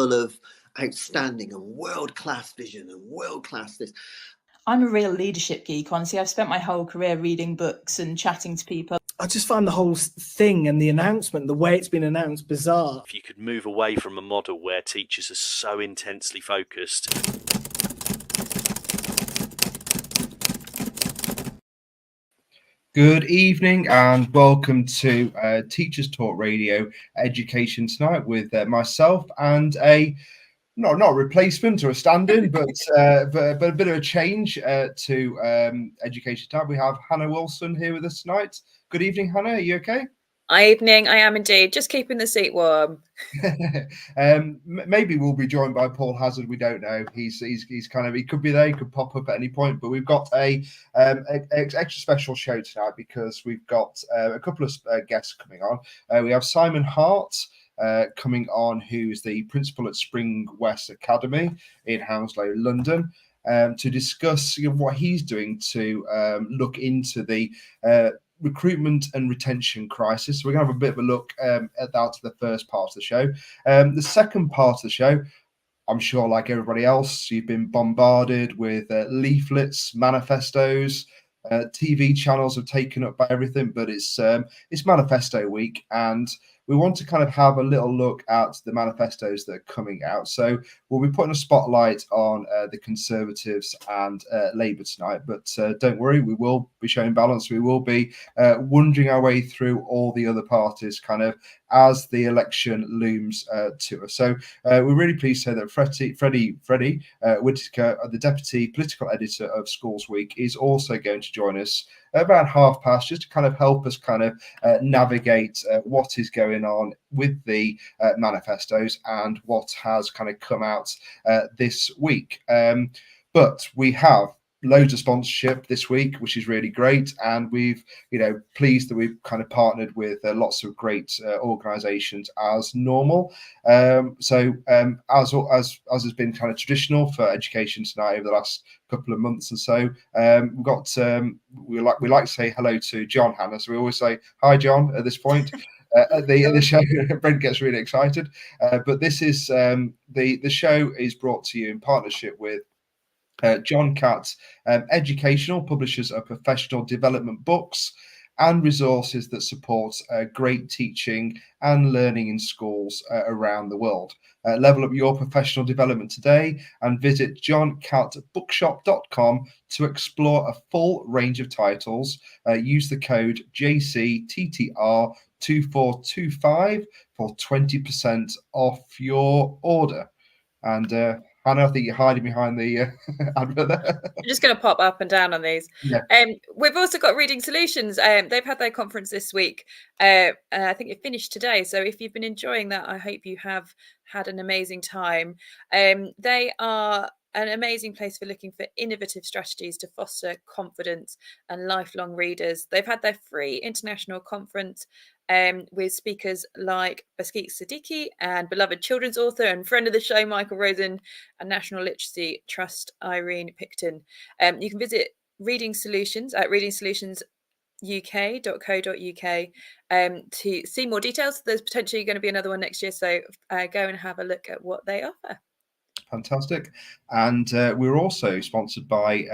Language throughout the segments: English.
full of outstanding and world-class vision and world-class this. I'm a real leadership geek, honestly. I've spent my whole career reading books and chatting to people. I just find the whole thing and the announcement, the way it's been announced, bizarre. If you could move away from a model where teachers are so intensely focused. Good evening and welcome to Teachers Talk Radio Education tonight with myself and a not a replacement or a stand-in, but a bit of a change to Education tonight. We have Hannah Wilson here with us tonight. Good evening, Hannah. Are you okay? Evening, I am indeed. Just keeping the seat warm. Maybe we'll be joined by Paul Hazard. We don't know. He's kind of, he could be there. He could pop up at any point. But we've got a extra special show tonight because we've got a couple of guests coming on. We have Simon Hart coming on, who's the principal at Spring West Academy in Hounslow, London. To discuss what he's doing to look into the recruitment and retention crisis. So we're going to have a bit of a look at that, the first part of the show. The second part of the show, I'm sure like everybody else, you've been bombarded with leaflets, manifestos, TV channels have taken up by everything, but it's manifesto week, and we want to kind of have a little look at the manifestos that are coming out. So we'll be putting a spotlight on the Conservatives and Labour tonight, but don't worry, we will be showing balance. We will be wandering our way through all the other parties kind of as the election looms to us. So we're really pleased to say that Freddie Whitaker, the Deputy Political Editor of Schools Week, is also going to join us about past, just to kind of help us kind of navigate what is going on with the manifestos and what has kind of come out this week. But we have loads of sponsorship this week, which is really great, and we've pleased that we've kind of partnered with lots of great organizations as normal. So as has been kind of traditional for education tonight over the last couple of months and so, we've got we like to say hello to John, Hannah, so we always say hi John at this point. At the show, Brent gets really excited, but this is the show is brought to you in partnership with John Catt Educational, publishers of professional development books and resources that support great teaching and learning in schools around the world. Level up your professional development today and visit johncattbookshop.com to explore a full range of titles. Use the code JCTTR2425 for 20% off your order. And Hannah, I think you're hiding behind the advert there. I'm just going to pop up and down on these. Yeah. We've also got Reading Solutions. They've had their conference this week. I think it finished today. So if you've been enjoying that, I hope you have had an amazing time. They are an amazing place for looking for innovative strategies to foster confidence and lifelong readers. They've had their free international conference with speakers like Baskik Siddiqui and beloved children's author and friend of the show, Michael Rosen, and National Literacy Trust, Irene Picton. You can visit Reading Solutions at readingsolutions.uk.co.uk to see more details. There's potentially going to be another one next year, so go and have a look at what they offer. Fantastic. And we're also sponsored by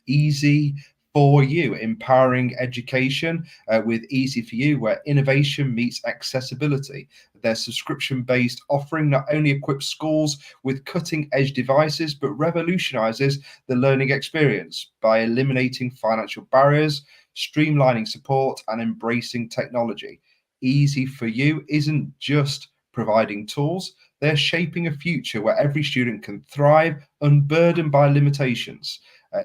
Easy for You, empowering education with Easy for You, where innovation meets accessibility. Their subscription-based offering not only equips schools with cutting-edge devices, but revolutionizes the learning experience by eliminating financial barriers, streamlining support, and embracing technology. Easy for You isn't just providing tools, they're shaping a future where every student can thrive, unburdened by limitations.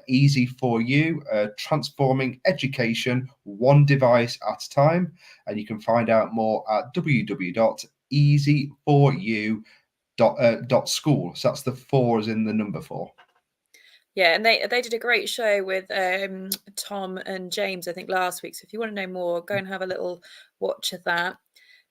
Easy for You, transforming education one device at a time. And you can find out more at www.easyforyou.school. So that's the 4 as in the number 4. Yeah, and they did a great show with Tom and James, I think, last week. So if you want to know more, go and have a little watch of that.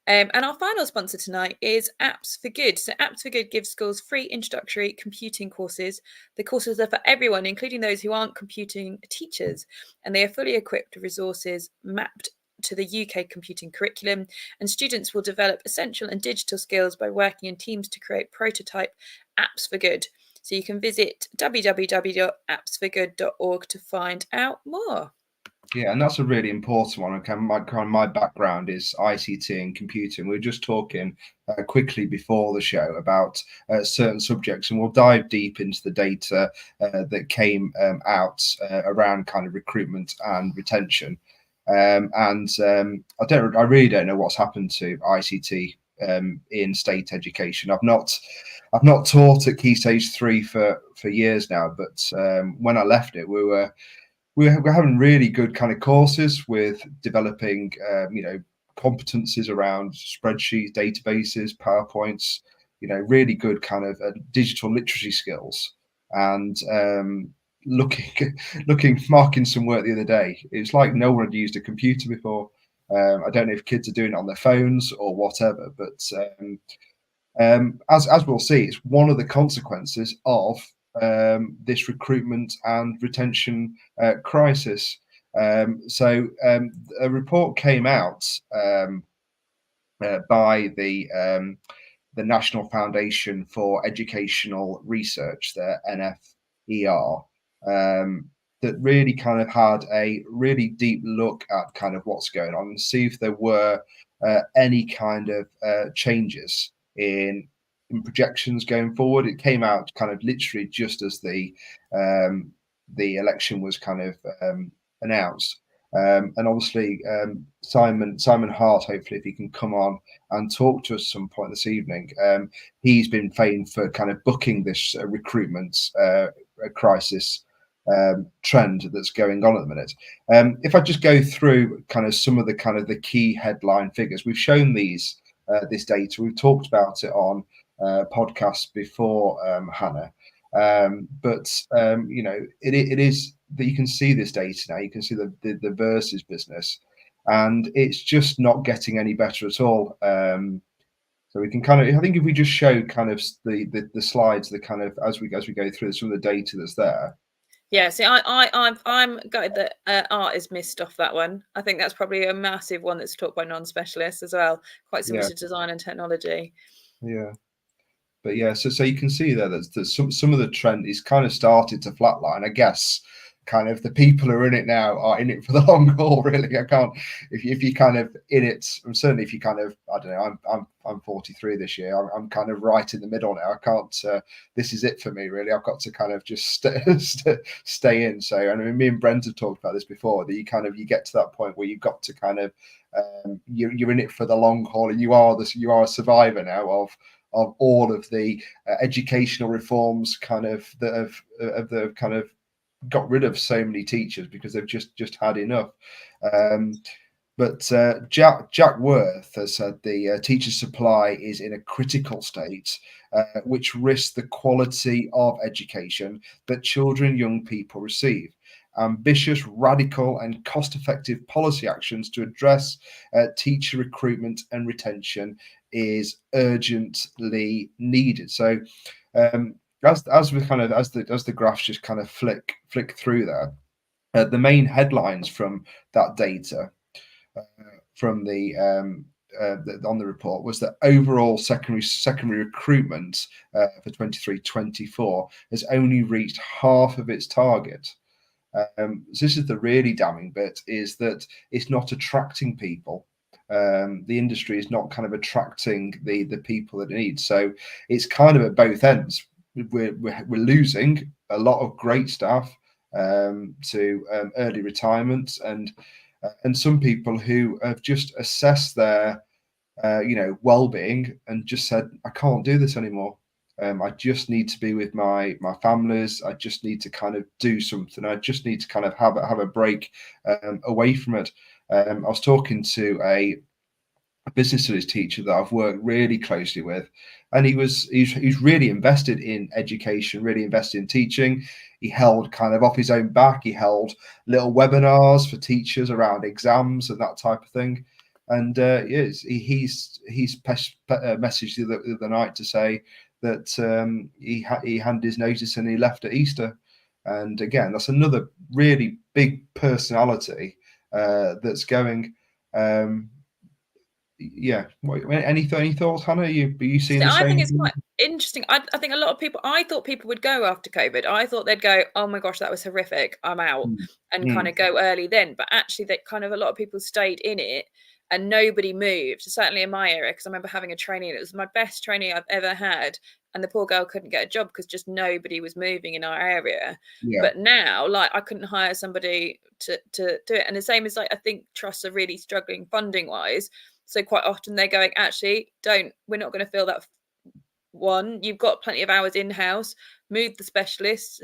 And our final sponsor tonight is Apps for Good. So Apps for Good gives schools free introductory computing courses. The courses are for everyone, including those who aren't computing teachers. And they are fully equipped with resources mapped to the UK computing curriculum, and students will develop essential and digital skills by working in teams to create prototype apps for good. So you can visit www.appsforgood.org to find out more. Yeah, and that's a really important one. Okay, my background is ICT and computing. We were just talking quickly before the show about certain subjects, and we'll dive deep into the data that came out around kind of recruitment and retention. I really don't know what's happened to ICT in state education. I've not taught at Key Stage 3 for years now, but when I left it, we're having really good kind of courses with developing, competencies around spreadsheets, databases, PowerPoints, really good kind of digital literacy skills. And marking some work the other day, it's like no one had used a computer before. I don't know if kids are doing it on their phones or whatever, but as we'll see, it's one of the consequences of this recruitment and retention crisis. So a report came out by the National Foundation for Educational Research, the NFER, that really kind of had a really deep look at kind of what's going on and see if there were any kind of changes in projections going forward. It came out kind of literally just as the election was kind of announced. And obviously, Simon Hart, hopefully, if he can come on and talk to us some point this evening, he's been famed for kind of booking this recruitment crisis trend that's going on at the minute. If I just go through kind of some of the key headline figures, we've shown these this data. We've talked about it on podcasts before, Hannah. But it is that you can see this data now. You can see the versus business, and it's just not getting any better at all. So we can kind of, I think, if we just show kind of the slides, the kind of as we go through some of the data that's there. Yeah, see, I'm gutted that art is missed off that one. I think that's probably a massive one that's taught by non-specialists as well, quite similar to design and technology. Yeah. But yeah, so you can see there that some of the trend is kind of started to flatline. I guess kind of the people who are in it now are in it for the long haul. Really, I can't. If you kind of in it, and certainly if you kind of, I don't know. I'm 43 this year. I'm kind of right in the middle now. I can't. This is it for me, really. I've got to kind of just stay in. So, I mean, me and Brent have talked about this before. That you get to that point where you've got to kind of you're in it for the long haul, and you are a survivor now of all of the educational reforms kind of that have kind of got rid of so many teachers because they've just had enough. But Jack Worth has said the teacher supply is in a critical state, which risks the quality of education that children and young people receive. Ambitious, radical and cost-effective policy actions to address teacher recruitment and retention is urgently needed. So as we kind of as the graphs just kind of flick through there, the main headlines from that data from the on the report was that overall secondary recruitment for 23-24 has only reached half of its target. So this is the really damning bit, is that it's not attracting people. The industry is not kind of attracting the people that it needs. So it's kind of at both ends. We're losing a lot of great staff to early retirement, and some people who have just assessed their well-being and just said, I can't do this anymore. I just need to be with my families. I just need to kind of do something. I just need to kind of have a break away from it. I was talking to a business studies teacher that I've worked really closely with, and he's really invested in education, really invested in teaching. He held kind of off his own back. He held little webinars for teachers around exams and that type of thing. And he's messaged the other night to say that he handed his notice and he left at Easter. And again, that's another really big personality that's going. Yeah. Any thoughts, Hannah? Are you seeing the I same? think it's quite interesting. I think a lot of people, I thought people would go after COVID. I thought they'd go, oh my gosh, that was horrific, I'm out, and kind of go early then. But actually, that kind of a lot of people stayed in it and nobody moved. Certainly in my area, because I remember having a trainee, and it was my best trainee I've ever had. And the poor girl couldn't get a job because just nobody was moving in our area. Yeah. But now, like, I couldn't hire somebody to do it. And the same as, like, I think trusts are really struggling funding wise. So quite often they're going, actually, we're not going to fill that one. You've got plenty of hours in-house, move the specialists,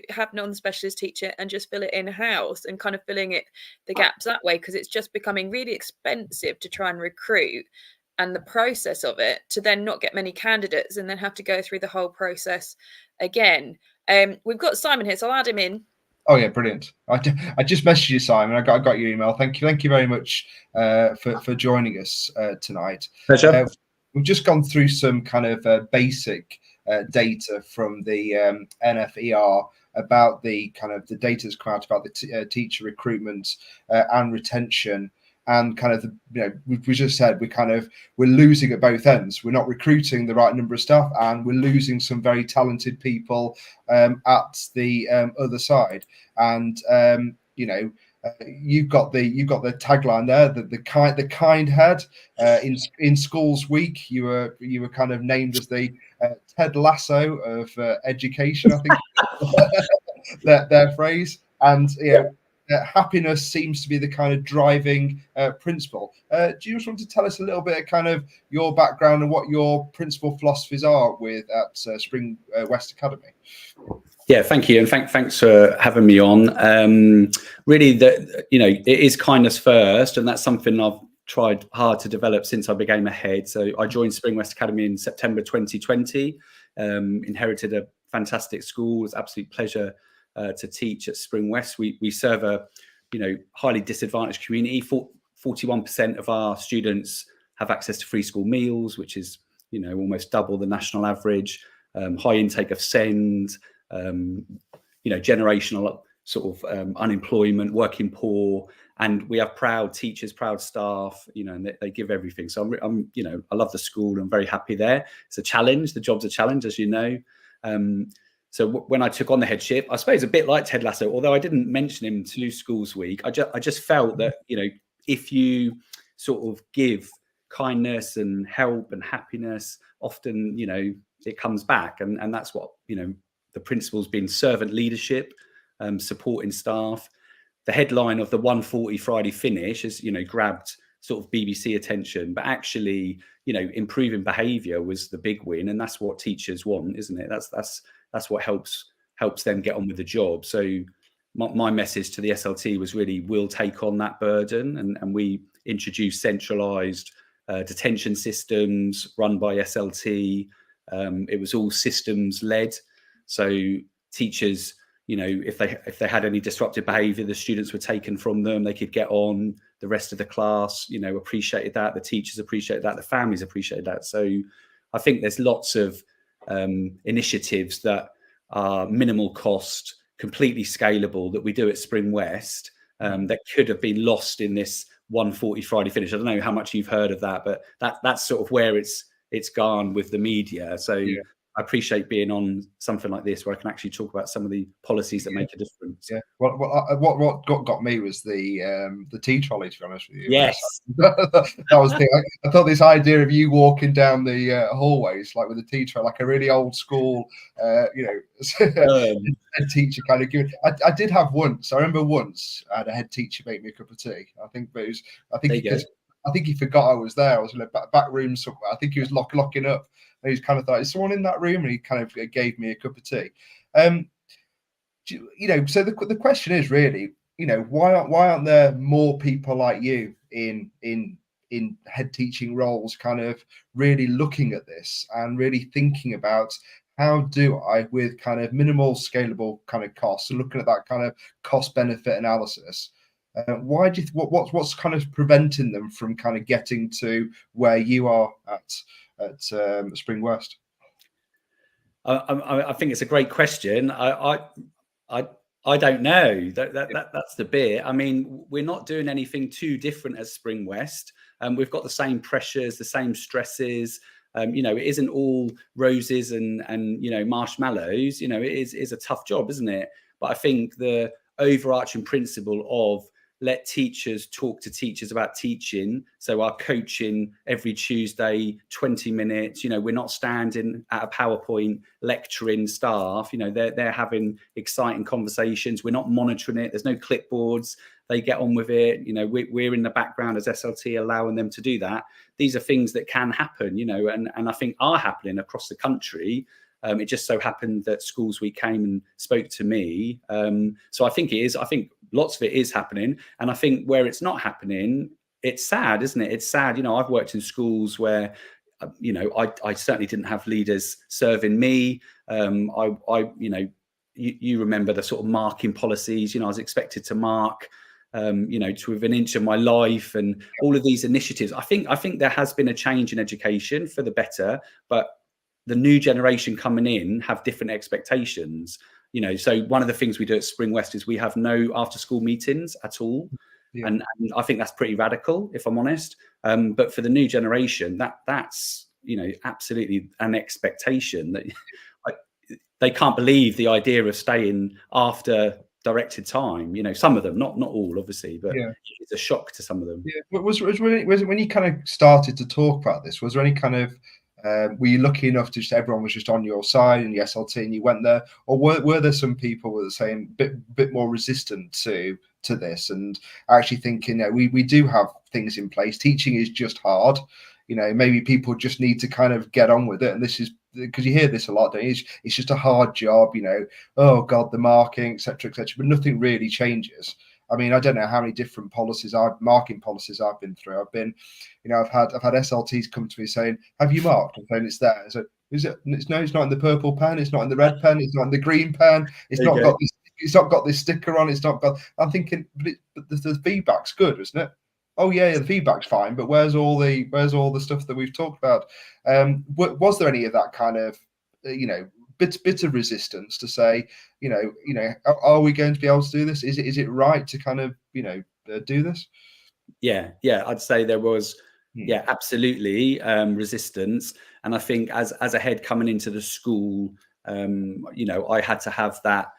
have non-specialist teacher and just fill it in-house, and kind of filling the gaps that way, because it's just becoming really expensive to try and recruit, and the process of it to then not get many candidates and then have to go through the whole process again. We've got Simon here, so I'll add him in. Oh yeah, brilliant! I just messaged you, Simon. I got your email. Thank you very much for joining us tonight. Pleasure. We've just gone through some kind of basic data from the NFER about the data that's come out about the teacher recruitment and retention. And kind of, we just said we're losing at both ends. We're not recruiting the right number of staff, and we're losing some very talented people at the other side. And you've got the tagline there, the kind head. In Schools Week, you were kind of named as the Ted Lasso of education, I think. their phrase. And happiness seems to be the kind of driving principle. Do you just want to tell us a little bit of kind of your background and what your principal philosophies are at Spring West Academy? Yeah, thank you, and thanks for having me on. Really, it is kindness first, and that's something I've tried hard to develop since I became a head. So I joined Spring West Academy in September 2020. Inherited a fantastic school. It was an absolute pleasure to teach at Spring West. We serve a highly disadvantaged community. 41% of our students have access to free school meals, which is almost double the national average. High intake of SEND, generational sort of unemployment, working poor, and we have proud teachers, proud staff, and they give everything. So I love the school. I'm very happy there. It's a challenge. The job's a challenge, as you know. So when I took on the headship, I suppose a bit like Ted Lasso, although I didn't mention him to Schools Week, I just felt that, if you sort of give kindness and help and happiness, often, it comes back. And that's what, the principle's been servant leadership, supporting staff. The headline of the 1:40 Friday finish has, grabbed sort of BBC attention, but actually, improving behaviour was the big win. And that's what teachers want, isn't it? That's what helps them get on with the job. So my message to the SLT was really, we'll take on that burden, and we introduced centralised detention systems run by SLT. It was all systems led. So teachers, if they had any disruptive behaviour, the students were taken from them. They could get on. The rest of the class, appreciated that. The teachers appreciated that. The families appreciated that. So I think there's lots of initiatives that are minimal cost, completely scalable, that we do at Spring West, that could have been lost in this 1:40 Friday finish. I don't know how much you've heard of that, but that's sort of where it's gone with the media. So yeah. I appreciate being on something like this where I can actually talk about some of the policies that make a difference. Yeah. What got me was the tea trolley, to be honest with you. Yes. That was the thing. I thought this idea of you walking down the hallways like with a tea trolley, like a really old school, a teacher kind of giving. I did have once. I remember once I had a head teacher make me a cup of tea. I think he forgot I was there. I was in a back room somewhere. I think he was locking up. And he's kind of thought, is someone in that room? And he kind of gave me a cup of tea. So the question is really, why aren't there more people like you in head teaching roles, kind of really looking at this and really thinking about how do I, with kind of minimal scalable kind of costs, and looking at that kind of cost benefit analysis, why do you what's kind of preventing them from kind of getting to where you are at Spring West? I think it's a great question. I I don't know. That's the bit. I mean, we're not doing anything too different as Spring West. We've got the same pressures, the same stresses. You know, it isn't all roses and you know, marshmallows. You know, it is a tough job, isn't it? But I think the overarching principle of let teachers talk to teachers about teaching. So our coaching every Tuesday, 20 minutes, you know, we're not standing at a PowerPoint lecturing staff, you know, they're having exciting conversations. We're not monitoring it. There's no clipboards. They get on with it. You know, we're in the background as SLT, allowing them to do that. These are things that can happen, you know, and I think are happening across the country. It just so happened that Schools Week came and spoke to me. So I think it is. I think lots of it is happening. And I think where it's not happening, it's sad, isn't it? It's sad. You know, I've worked in schools where, you know, I certainly didn't have leaders serving me. You know, you remember the sort of marking policies. You know, I was expected to mark, you know, to within an inch of my life, and all of these initiatives. I think there has been a change in education for the better, but the new generation coming in have different expectations, you know. So one of the things we do at Spring West is we have no after school meetings at all. Yeah. And I think that's pretty radical, if I'm honest. But for the new generation, that's, you know, absolutely an expectation that they can't believe the idea of staying after directed time. You know, some of them, not all, obviously, but it's a shock to some of them. Yeah. Was when you kind of started to talk about this, was there any kind of were you lucky enough to just everyone was just on your side and the SLT and you went there, or were there some people who were saying bit more resistant to this and actually thinking that we do have things in place, teaching is just hard, you know, maybe people just need to kind of get on with it, and this is because you hear this a lot, don't you? It's just a hard job, you know, oh god, the marking, etc., but nothing really changes. I mean, I don't know how many different marking policies I've been through. I've been, you know, I've had SLTs come to me saying, "Have you marked?" I'm saying it's there. So is it? No, it's not in the purple pen. It's not in the red pen. It's not in the green pen. It's not got this. It's not got this sticker on. It's not got. I'm thinking, but the feedback's good, isn't it? Oh yeah, the feedback's fine. But where's all the stuff that we've talked about? Was there any of that kind of, you know, bit of resistance to say, you know, are we going to be able to do this? Is it right to kind of, you know, do this? Yeah, I'd say there was, absolutely resistance. And I think as a head coming into the school, you know, I had to have that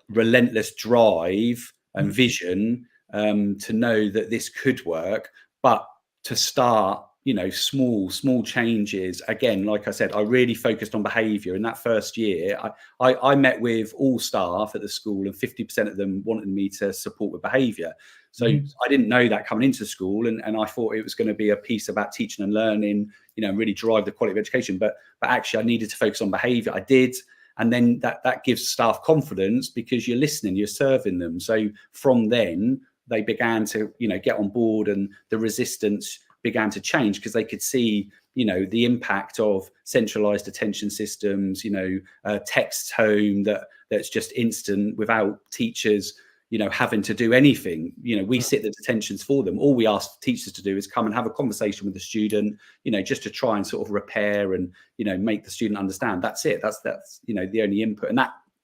relentless drive and vision to know that this could work, but to start, you know, small changes. Again, like I said, I really focused on behaviour. In that first year, I met with all staff at the school, and 50% of them wanted me to support with behaviour. So I didn't know that coming into school, and I thought it was going to be a piece about teaching and learning, you know, and really drive the quality of education. But actually, I needed to focus on behaviour. I did. And then that gives staff confidence because you're listening, you're serving them. So from then, they began to, you know, get on board, and the resistance began to change because they could see, you know, the impact of centralized attention systems, you know, texts home that's just instant without teachers, you know, having to do anything. You know, we sit the detentions for them. All we ask teachers to do is come and have a conversation with the student, you know, just to try and sort of repair and, you know, make the student understand. That's it. That's you know, the only input, and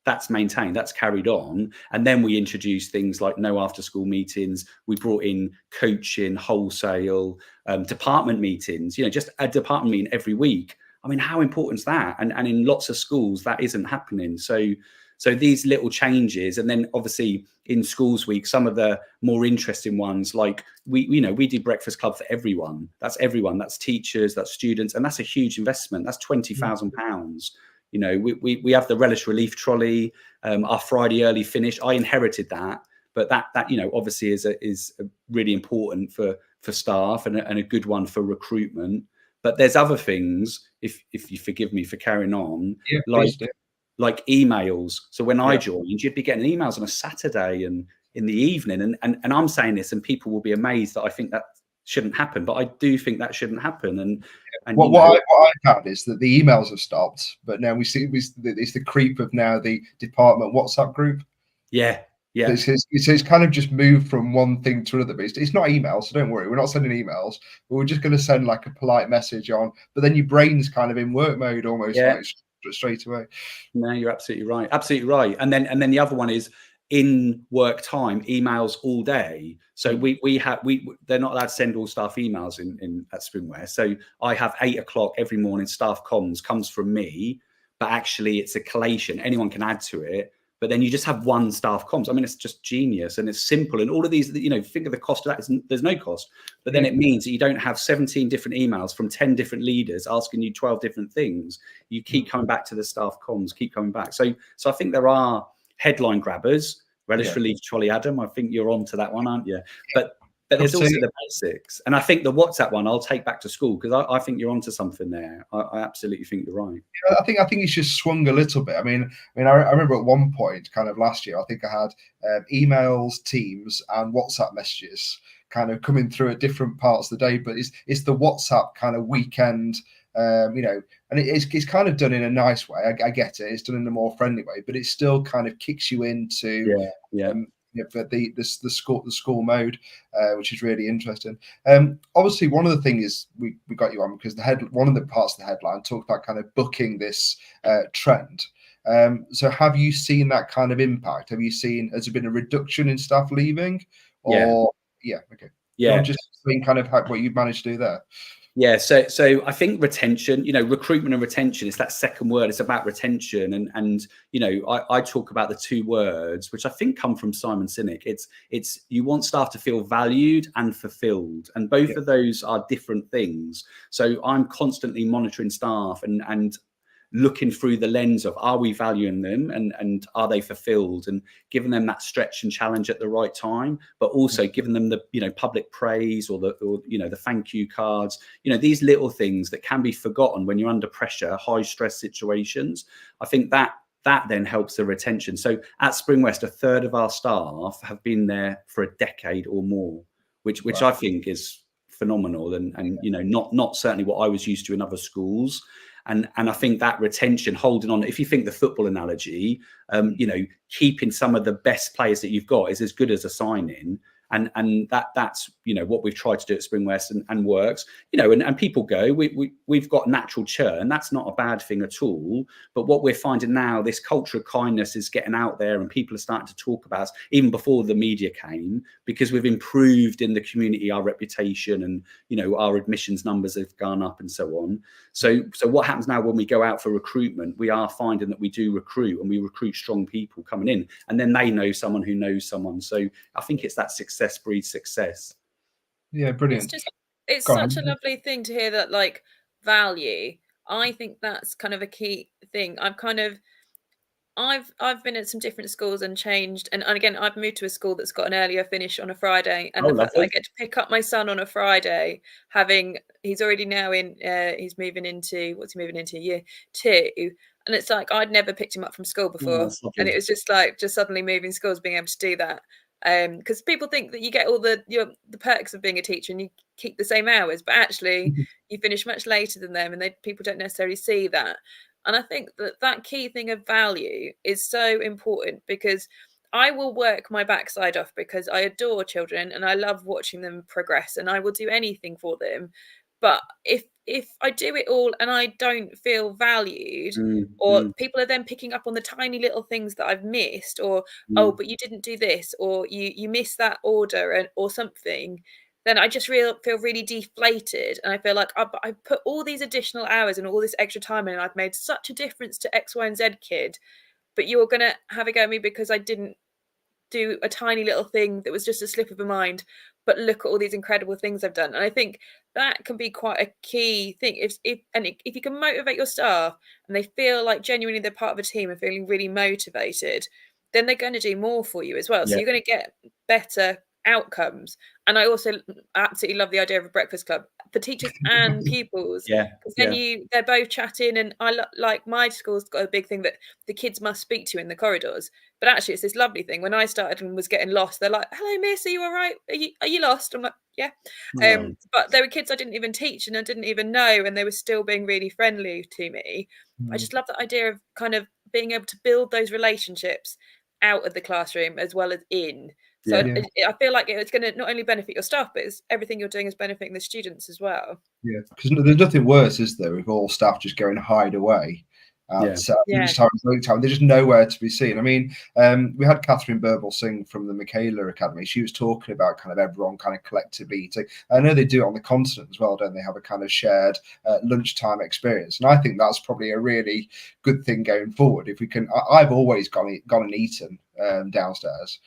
that's maintained, that's carried on. And then we introduced things like no after school meetings. We brought in coaching, wholesale, department meetings, you know, just a department meeting every week. I mean, how important is that? And in lots of schools that isn't happening. So these little changes, and then obviously in Schools Week, some of the more interesting ones, like we do breakfast club for everyone. That's everyone. That's teachers, that's students, and that's a huge investment. That's £20,000. You know, we have the relish relief trolley, our Friday early finish. I inherited that, but that you know, obviously is really important for staff and a good one for recruitment. But there's other things, if you forgive me for carrying on, like emails. So when I joined, you'd be getting emails on a Saturday and in the evening, and I'm saying this, and people will be amazed that I think that shouldn't happen, but I do think that shouldn't happen. And what I found is that the emails have stopped, but now we see it's the creep of now the department WhatsApp group. Yeah. It's kind of just moved from one thing to another. But it's not emails, so don't worry. We're not sending emails, but we're just going to send like a polite message on. But then your brain's kind of in work mode almost, like straight away. No, you're absolutely right. Absolutely right. And then the other one is in work time emails all day. So they're not allowed to send all staff emails in at Springware. So I have 8 o'clock every morning. Staff comms comes from me, but actually it's a collation. Anyone can add to it. But then you just have one staff comms. I mean, it's just genius, and it's simple. And all of these, you know, think of the cost of that. There's no cost. But then it means that you don't have 17 different emails from 10 different leaders asking you 12 different things. You keep coming back to the staff comms, keep coming back. So I think there are headline grabbers. Relish relief, trolley Adam. I think you're on to that one, aren't you? But there's also the basics. And I think the WhatsApp one I'll take back to school, because I think you're onto something there. I absolutely think you're right. Yeah, I think it's just swung a little bit. I remember at one point, kind of last year, I think I had emails, Teams, and WhatsApp messages kind of coming through at different parts of the day. But it's the WhatsApp kind of weekend, you know, and it's kind of done in a nice way. I get it. It's done in a more friendly way, but it still kind of kicks you into for the school mode, which is really interesting. Obviously, one of the things is we got you on because one of the parts of the headline talked about kind of booking this trend. So have you seen that kind of impact? Has there been a reduction in staff leaving? Or okay. Yeah. Just seeing kind of what you've managed to do there. Yeah, so I think retention, you know, recruitment and retention, it's that second word. It's about retention, and you know, I talk about the 2 words, which I think come from Simon Sinek. It's you want staff to feel valued and fulfilled, and both of those are different things. So I'm constantly monitoring staff and looking through the lens of, are we valuing them, and are they fulfilled, and giving them that stretch and challenge at the right time, but also giving them the, you know, public praise or you know, the thank you cards, you know, these little things that can be forgotten when you're under pressure, high stress situations. I think that then helps the retention. So at Spring West, a third of our staff have been there for a decade or more, which I think is phenomenal, and you know, not certainly what I was used to in other schools. And I think that retention, holding on, if you think the football analogy, you know, keeping some of the best players that you've got is as good as a sign-in. And that's, you know, what we've tried to do at Spring West and works, you know, and people go, we've got natural churn. That's not a bad thing at all. But what we're finding now, this culture of kindness is getting out there, and people are starting to talk about us even before the media came, because we've improved in the community, our reputation, and, you know, our admissions numbers have gone up and so on. So what happens now when we go out for recruitment, we are finding that we do recruit, and we recruit strong people coming in, and then they know someone who knows someone. So I think it's that success breeds success. Yeah, brilliant. It's such a lovely thing to hear that, like, value. I think that's kind of a key thing. I've been at some different schools and changed, and again, I've moved to a school that's got an earlier finish on a Friday, and the fact that I get to pick up my son on a Friday, he's already now he's moving into year 2, and it's like I'd never picked him up from school before, and it was just suddenly moving schools, being able to do that. Because people think that you get all the perks of being a teacher and you keep the same hours, but actually you finish much later than them, and people don't necessarily see that. And I think that key thing of value is so important, because I will work my backside off because I adore children and I love watching them progress, and I will do anything for them. But if I do it all and I don't feel valued, or people are then picking up on the tiny little things that I've missed, or oh, but you didn't do this, or you missed that order, or something, then I just feel really deflated, and I feel like I put all these additional hours and all this extra time in, and I've made such a difference to X, Y, and Z kid, but you're gonna have a go at me because I didn't do a tiny little thing that was just a slip of a mind, but look at all these incredible things I've done. And I think that can be quite a key thing. If you can motivate your staff and they feel like genuinely they're part of a team and feeling really motivated, then they're going to do more for you as well. So you're going to get better outcomes. And I also absolutely love the idea of a breakfast club for teachers and pupils, because then they're both chatting, and I like my school's got a big thing that the kids must speak to in the corridors, but actually it's this lovely thing. When I started and was getting lost, they're like, hello miss, are you all right, are you lost? I'm like, yeah. But there were kids I didn't even teach and I didn't even know, and they were still being really friendly to me. I just love the idea of kind of being able to build those relationships out of the classroom as well as in. So I feel like it's going to not only benefit your staff, but everything you're doing is benefiting the students as well. Yeah, because there's nothing worse, is there, if all staff just go and hide away So lunchtime, they're just nowhere to be seen. I mean, we had Catherine Burble Singh from the Michaela Academy. She was talking about kind of everyone kind of collectively eating. I know they do it on the continent as well, don't they? Have a kind of shared lunchtime experience, and I think that's probably a really good thing going forward. If we can, I've always gone and eaten downstairs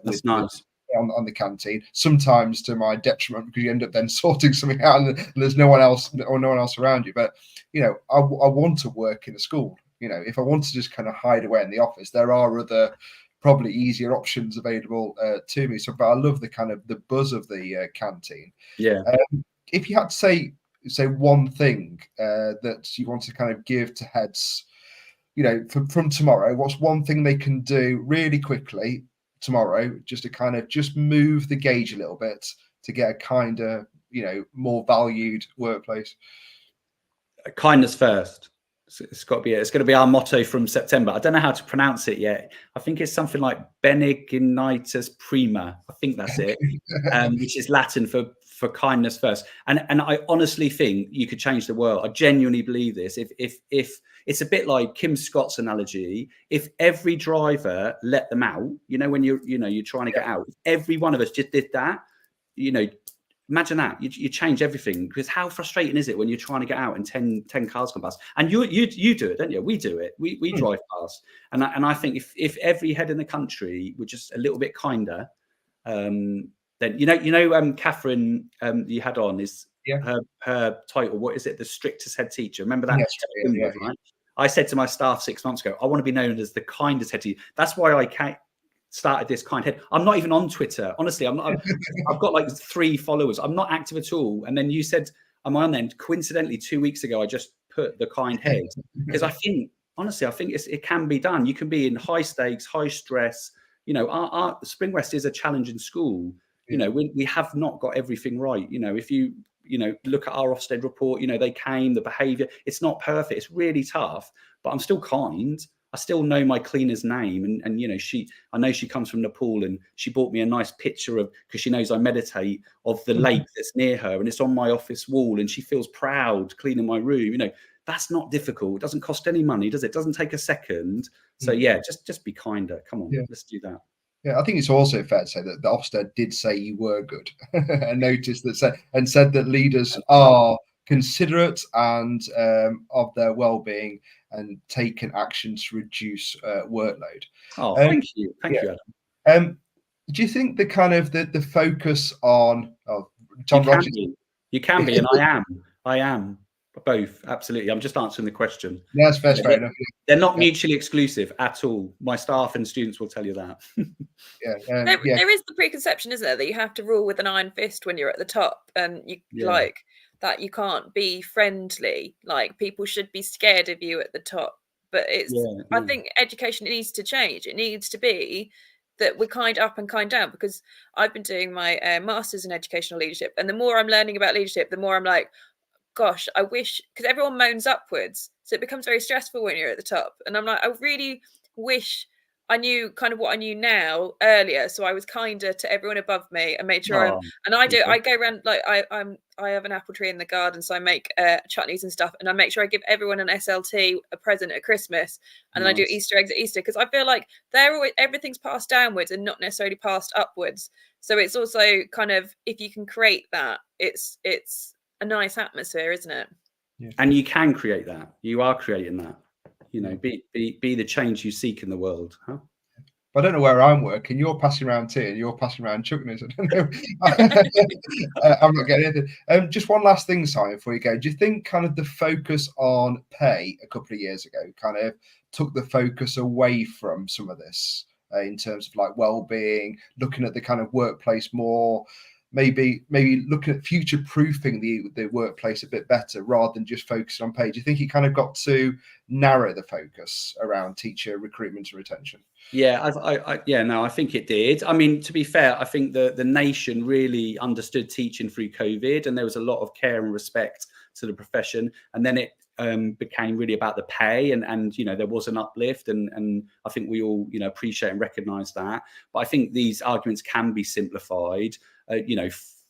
That's nice. On the canteen, sometimes to my detriment, because you end up then sorting something out and there's no one else around you. But I want to work in a school. If I want to just kind of hide away in the office, there are other probably easier options available to me. So, but I love the kind of the buzz of the canteen. Yeah. If you had to say one thing that you want to kind of give to heads, from tomorrow, what's one thing they can do really quickly tomorrow, just to kind of just move the gauge a little bit to get a kind of more valued workplace? Kindness first. It's going to be our motto from September. I don't know how to pronounce it yet. I think it's something like Benignitas Prima. I think that's it, which is Latin for kindness first. And I honestly think you could change the world. I genuinely believe this. If it's a bit like Kim Scott's analogy, if every driver let them out, when you're trying to get out, if every one of us just did that, imagine that you change everything. Because how frustrating is it when you're trying to get out and 10 cars come past, and you do it, don't you? We do it. We drive past, and I think if every head in the country were just a little bit kinder, then Catherine you had on is her title. What is it? The strictest head teacher. Remember that? Right? I said to my staff 6 months ago, I want to be known as the kindest head teacher. That's why I started this kind head. I'm not even on Twitter. Honestly, I'm not. I've got like 3 followers. I'm not active at all. And then you said, am I on there? And coincidentally, 2 weeks ago, I just put the kind head because I think it can be done. You can be in high stakes, high stress. Our Spring West is a challenging school. We have not got everything right. If you look at our Ofsted report, they came, the behaviour, it's not perfect. It's really tough, but I'm still kind. I still know my cleaner's name. And I know she comes from Nepal, and she bought me a nice picture because she knows I meditate, of the lake that's near her, and it's on my office wall, and she feels proud cleaning my room. That's not difficult. It doesn't cost any money, does it? It doesn't take a second. So just be kinder. Come on, let's do that. Yeah, I think it's also fair to say that the Ofsted did say you were good, and noticed that said that leaders are considerate and of their well-being and taken action to reduce workload. Oh, thank you, Adam. Do you think the kind of the focus on Tom Rogers? You can be, and I am. Both, absolutely. I'm just answering the question. Yeah, that's fair enough. They're not mutually exclusive at all. My staff and students will tell you that. There is the preconception, isn't there, that you have to rule with an iron fist when you're at the top, and like that you can't be friendly. Like people should be scared of you at the top. But I think education needs to change. It needs to be that we're kind up and kind down, because I've been doing my master's in educational leadership, and the more I'm learning about leadership, the more I'm like, gosh, I wish, because everyone moans upwards, so it becomes very stressful when you're at the top. And I'm like, I really wish I knew kind of what I knew now earlier, so I was kinder to everyone above me and made sure I go around, like I have an apple tree in the garden, so I make chutneys and stuff, and I make sure I give everyone an SLT, a present at Christmas, and then I do Easter eggs at Easter, because I feel like everything's passed downwards and not necessarily passed upwards. So it's also kind of, if you can create that, it's a nice atmosphere, isn't it? Yeah. And you can create that. You are creating that. Be the change you seek in the world. Huh? I don't know where I'm working. You're passing around tea and you're passing around chutneys. I don't know. I'm not getting anything. Just one last thing, Simon, before you go. Do you think kind of the focus on pay a couple of years ago kind of took the focus away from some of this in terms of like well-being, looking at the kind of workplace more? Maybe looking at future-proofing the workplace a bit better rather than just focusing on pay. Do you think it kind of got to narrow the focus around teacher recruitment and retention? Yeah, I think it did. I mean, to be fair, I think the nation really understood teaching through COVID, and there was a lot of care and respect to the profession. And then it became really about the pay, and there was an uplift, and I think we all appreciate and recognise that. But I think these arguments can be simplified.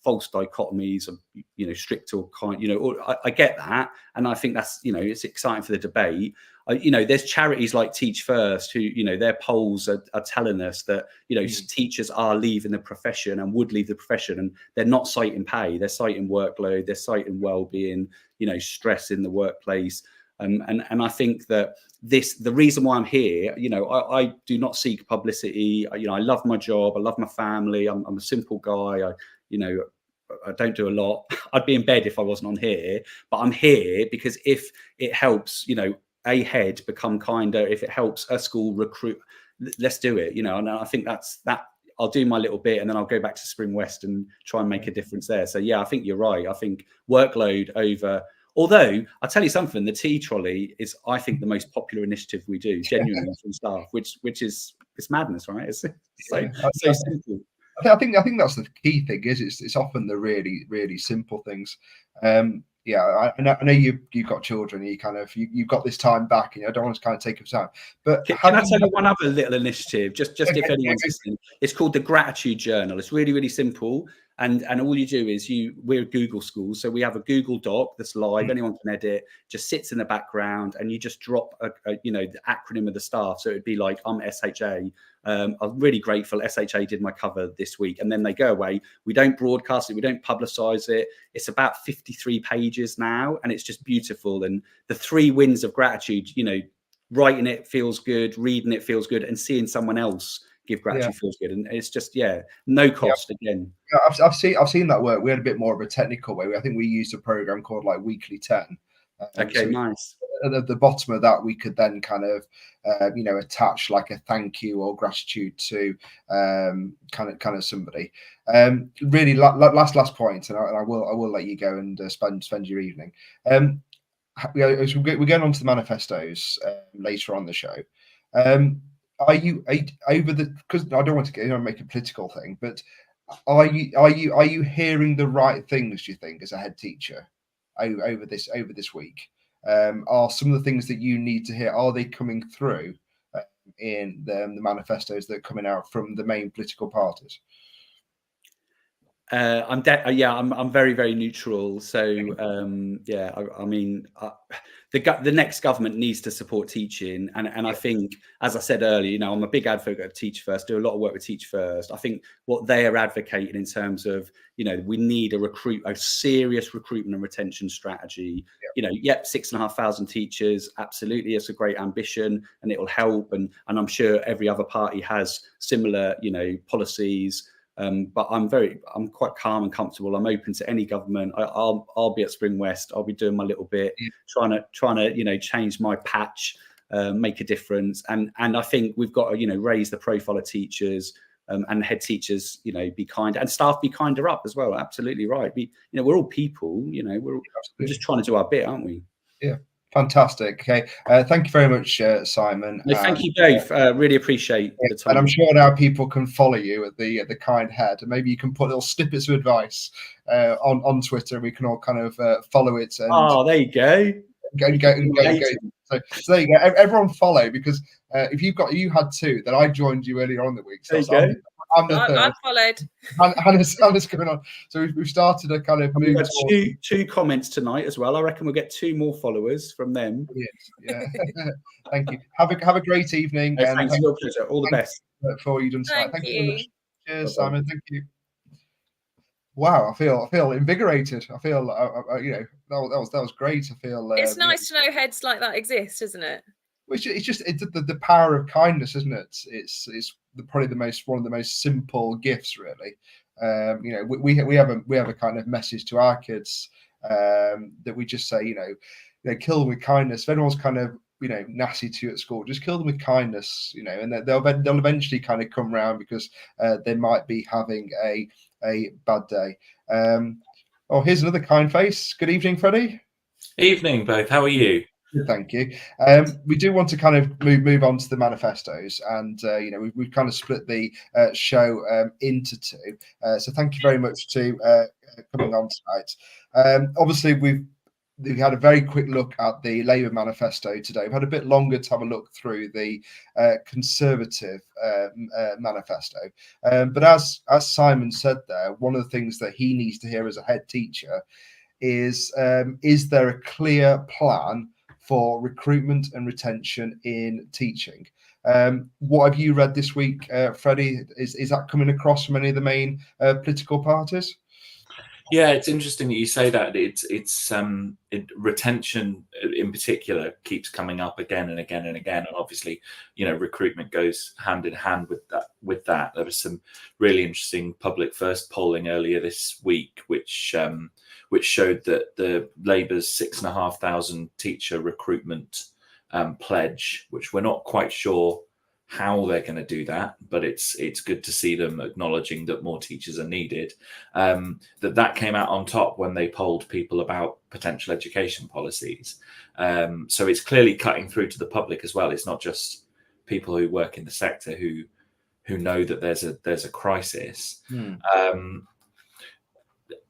false dichotomies of, you know, strict or kind, you know, or I get that. And I think that's, you know, it's exciting for the debate. You know, there's charities like Teach First who, you know, their polls are telling us that, you know, teachers are leaving the profession and would leave the profession, and they're not citing pay, they're citing workload, they're citing well-being, you know, stress in the workplace. And I think that the reason why I'm here, you know, I do not seek publicity. You know, I love my job, I love my family. I'm a simple guy. You know, I don't do a lot. I'd be in bed if I wasn't on here, but I'm here because if it helps, you know, a head become kinder, if it helps a school recruit, let's do it, you know. And I think that's that. I'll do my little bit and then I'll go back to Spring West and try and make a difference there. So yeah, I think you're right. I think workload over, although I'll tell you something, the tea trolley is, I think, the most popular initiative we do, genuinely, from staff, which is, it's madness, right? It's so simple. I think that's the key thing. It's often the really simple things. Yeah, I know you've got children. You've got this time back, and I don't want to kind of take up time. But can I tell you one other little initiative? Just if anyone's listening, it's called the Gratitude Journal. It's really simple, and all you do is we're a Google school, so we have a Google Doc that's live. Anyone can edit. Just sits in the background, and you just drop you know, the acronym of the staff. So it'd be like, I'm SHA. I'm really grateful. SHA did my cover this week, and then they go away. We don't broadcast it, we don't publicize it. It's about 53 pages now, and it's just beautiful. And the 3 wins of gratitude, you know, writing it feels good, reading it feels good, and seeing someone else give gratitude feels good. And it's just, no cost again. Yeah, I've seen that work. We had a bit more of a technical way. I think we used a program called like Weekly 10. Okay, so nice. At the bottom of that, we could then kind of, you know, attach like a thank you or gratitude to kind of somebody. Really, last point, and I will let you go and spend your evening. We're going on to the manifestos later on the show. Are you over the? Because I don't want to make a political thing, but are you hearing the right things? Do you think, as a head teacher, over this week? Are some of the things that you need to hear, are they coming through in the manifestos that are coming out from the main political parties? I'm very neutral. So I mean, the next government needs to support teaching, and I think, as I said earlier, you know, I'm a big advocate of Teach First. Do a lot of work with Teach First. I think what they are advocating in terms of, you know, we need a serious recruitment and retention strategy. You know, 6,500 teachers, absolutely, it's a great ambition, and it will help. And I'm sure every other party has similar, you know, policies. But I'm quite calm and comfortable. I'm open to any government. I'll be at Spring West. I'll be doing my little bit, trying to you know, change my patch, make a difference. And I think we've got to, you know, raise the profile of teachers, and head teachers, you know, be kind, and staff be kinder up as well. Absolutely right. You know, we're all people. You know, we're just trying to do our bit, aren't we? Yeah. Fantastic. Okay, thank you very much, Simon. No, thank you both. Really appreciate the time. And I'm sure now people can follow you at the Kind Head, and maybe you can put little snippets of advice on Twitter, and we can all kind of follow it. And there you go. Go. So there you go. Everyone follow, because if you had 2, then I joined you earlier on in the week. So I'm the third. I followed. Hannah's coming on. So we've started a kind of move. We've got 2 comments tonight as well. I reckon we'll get 2 more followers from them. Yeah. Thank you. Have a great evening. Thanks. All the best. For you done tonight. Thank you very much. Cheers, Bye-bye. Simon. Thank you. Wow, I feel invigorated. I feel you know, that was great. I feel it's nice to know heads like that exist, isn't it? It's just the power of kindness, isn't it? It's probably one of the most simple gifts, really. You know, we have a kind of message to our kids that we just say, you know, kill them with kindness. If anyone's kind of, you know, nasty to you at school, just kill them with kindness, you know, and they'll eventually kind of come round, because they might be having a bad day. Here's another kind face. Good evening, Freddie. Evening, both. How are you? Good, thank you. We do want to kind of move on to the manifestos, and you know, we've kind of split the show into 2. So thank you very much to coming on tonight. Obviously, we had a very quick look at the Labour manifesto today. We've had a bit longer to have a look through the Conservative manifesto. But as Simon said there, one of the things that he needs to hear as a head teacher is there a clear plan for recruitment and retention in teaching? What have you read this week, Freddie? Is that coming across from any of the main political parties? Yeah, it's interesting that you say that. Retention in particular keeps coming up again and again and again, and obviously, recruitment goes hand in hand with that. There was some really interesting public first polling earlier this week, which showed that the Labour's 6,500 teacher recruitment pledge, which we're not quite sure how they're going to do that, but it's good to see them acknowledging that more teachers are needed. That came out on top when they polled people about potential education policies. So it's clearly cutting through to the public as well. It's not just people who work in the sector who know that there's a crisis.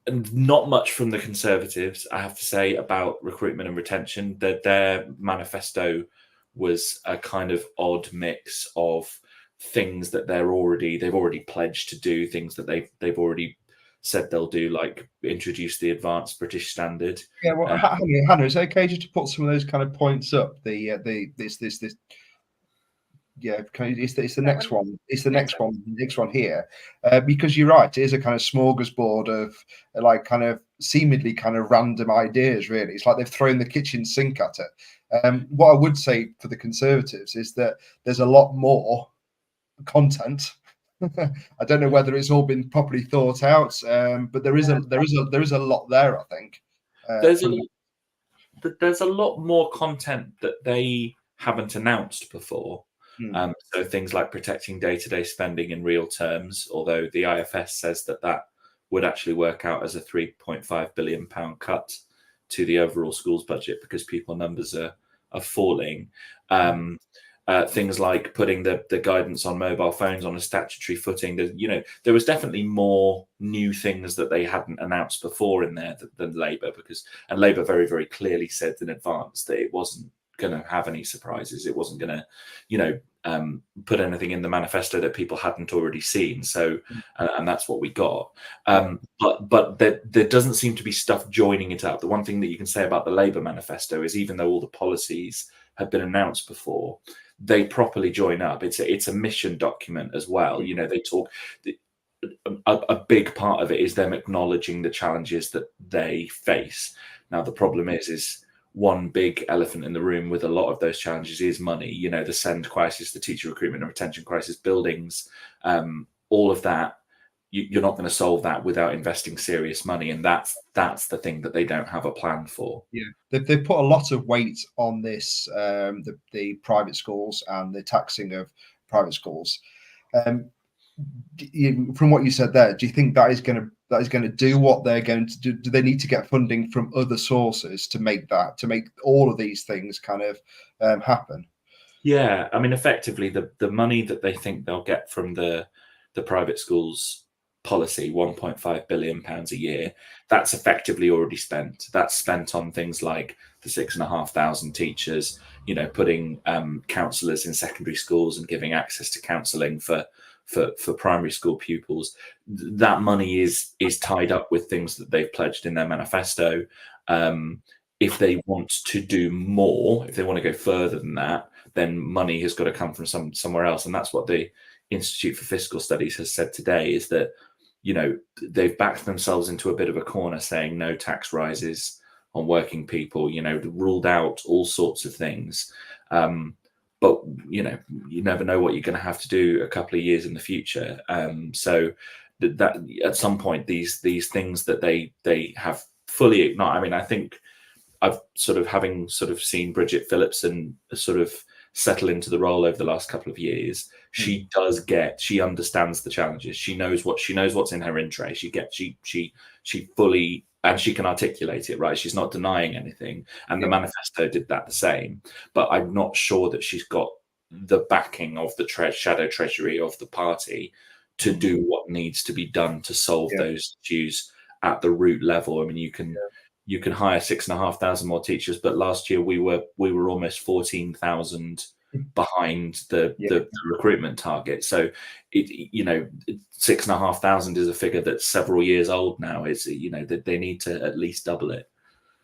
And not much from the Conservatives, I have to say, about recruitment and retention. Their manifesto was a kind of odd mix of things that they've already pledged to do, things that they've already said they'll do, like introduce the advanced British standard. Yeah, well, Hannah, is it okay just to put some of those kind of points up? Yeah, it's the next one. It's the next one here, because you're right. It is a kind of smorgasbord of like kind of seemingly kind of random ideas. Really, it's like they've thrown the kitchen sink at it. What I would say for the Conservatives is that there's a lot more content. I don't know whether it's all been properly thought out, but there is a lot there. I think there's a lot more content that they haven't announced before. So things like protecting day-to-day spending in real terms, although the IFS says that would actually work out as a £3.5 billion cut to the overall schools budget because people numbers are falling. Things like putting the guidance on mobile phones on a statutory footing. There was definitely more new things that they hadn't announced before in there than Labour, and Labour very, very clearly said in advance that it wasn't going to have any surprises. It wasn't going to, put anything in the manifesto that people hadn't already seen. So, and that's what we got. But there doesn't seem to be stuff joining it up. The one thing that you can say about the Labour manifesto is even though all the policies had been announced before, they properly join up. It's a mission document as well. They talk. A big part of it is them acknowledging the challenges that they face. Now the problem is one big elephant in the room with a lot of those challenges is money. The SEND crisis, the teacher recruitment and retention crisis, buildings, all of that. You're not going to solve that without investing serious money, and that's the thing that they don't have a plan for. Yeah, they've put a lot of weight on this, the private schools and the taxing of private schools. From what you said there, do you think that is going to do what they're going to do? Do they need to get funding from other sources to make all of these things kind of happen? Yeah, I mean, effectively, the money that they think they'll get from the private schools policy, £1.5 billion a year, that's effectively already spent. That's spent on things like the 6,500 teachers, putting counsellors in secondary schools and giving access to counselling for primary school pupils. That money is tied up with things that they've pledged in their manifesto. If they want to do more, if they want to go further than that, then money has got to come from somewhere else. And that's what the Institute for Fiscal Studies has said today, is that, they've backed themselves into a bit of a corner saying no tax rises on working people, ruled out all sorts of things. But, you never know what you're going to have to do a couple of years in the future. So that at some point, these things that they have fully ignored. I mean, I think I've having seen Bridget Phillipson sort of settle into the role over the last couple of years. She understands the challenges. She knows what's in her in tray. She fully, and she can articulate it, right? She's not denying anything. And the manifesto did that the same. But I'm not sure that she's got the backing of the shadow treasury of the party to do what needs to be done to solve those issues at the root level. I mean, you you can hire 6,500 more teachers, but last year we were almost 14,000 behind the recruitment target. So it 6,500 is a figure that's several years old now. It's that they need to at least double it.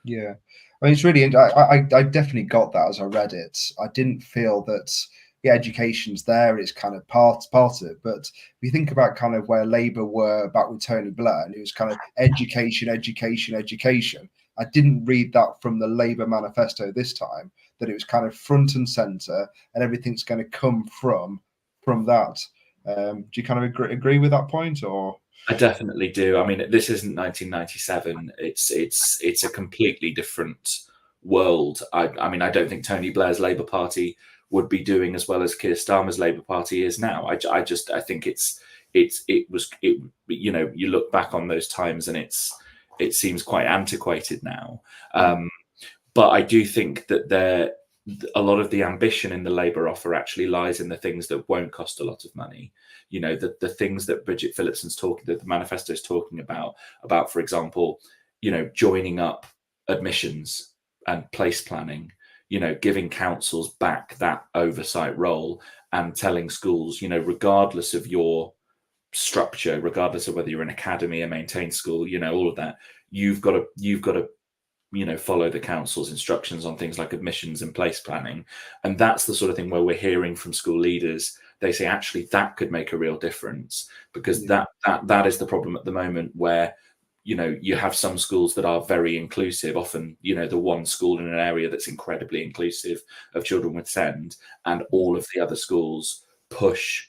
Yeah, I mean, it's really. I definitely got that as I read it. I didn't feel that education's there. It's kind of part of it. But if you think about kind of where Labour were back with Tony Blair, and it was kind of education. I didn't read that from the Labour manifesto this time, that it was kind of front and centre, and everything's going to come from that. Do you kind of agree with that point, or? I definitely do. I mean, this isn't 1997. It's a completely different world. I mean, I don't think Tony Blair's Labour Party would be doing as well as Keir Starmer's Labour Party is now. I think you look back on those times and it seems quite antiquated now. But I do think that a lot of the ambition in the Labour offer actually lies in the things that won't cost a lot of money. The things that Bridget Phillipson's that the manifesto is talking about, for example, joining up admissions and place planning, giving councils back that oversight role and telling schools, regardless of your structure, regardless of whether you're an academy, a maintained school, all of that, you've got to follow the council's instructions on things like admissions and place planning. And that's the sort of thing where we're hearing from school leaders. They say, actually, that could make a real difference, because that is the problem at the moment, where, you have some schools that are very inclusive, often, the one school in an area that's incredibly inclusive of children with SEND, and all of the other schools push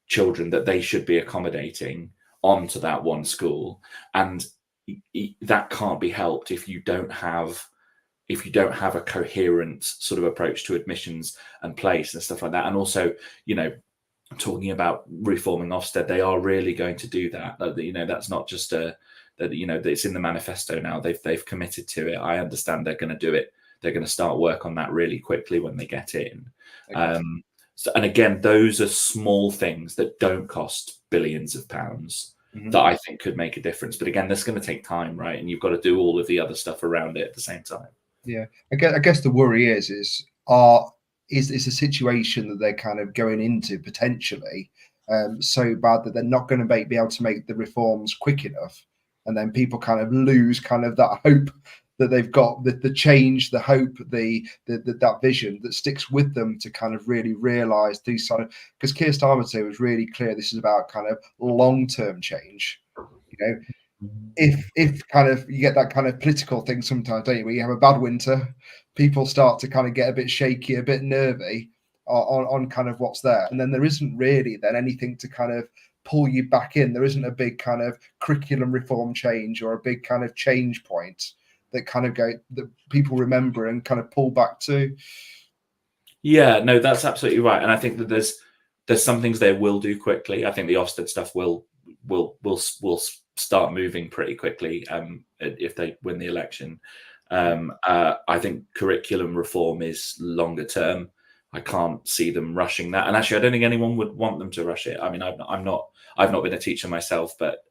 children that they should be accommodating onto that one school. And that can't be helped if you don't have a coherent sort of approach to admissions and place and stuff like that. And also, talking about reforming Ofsted, they are really going to do that. That's not just it's in the manifesto now. They've committed to it. I understand they're going to do it. They're going to start work on that really quickly when they get in. Okay. And again, those are small things that don't cost billions of pounds. Mm-hmm. That I think could make a difference. But again, that's going to take time, right? And you've got to do all of the other stuff around it at the same time. Yeah, I guess the worry is a situation that they're kind of going into potentially so bad that they're not going to be able to make the reforms quick enough, and then people kind of lose kind of that hope that they've got, the change, the hope, that vision that sticks with them to kind of really realise these sort of, because Keir Starmer today was really clear, this is about kind of long-term change. If kind of you get that kind of political thing sometimes, don't you, where you have a bad winter, people start to kind of get a bit shaky, a bit nervy on kind of what's there, and then there isn't really then anything to kind of pull you back in. There isn't a big kind of curriculum reform change or a big kind of change point that kind of that people remember and kind of pull back to. Yeah, no, that's absolutely right. And I think that there's some things they will do quickly. I think the Ofsted stuff will start moving pretty quickly if they win the election. I think curriculum reform is longer term. I can't see them rushing that. And actually, I don't think anyone would want them to rush it. I mean, I've not been a teacher myself, but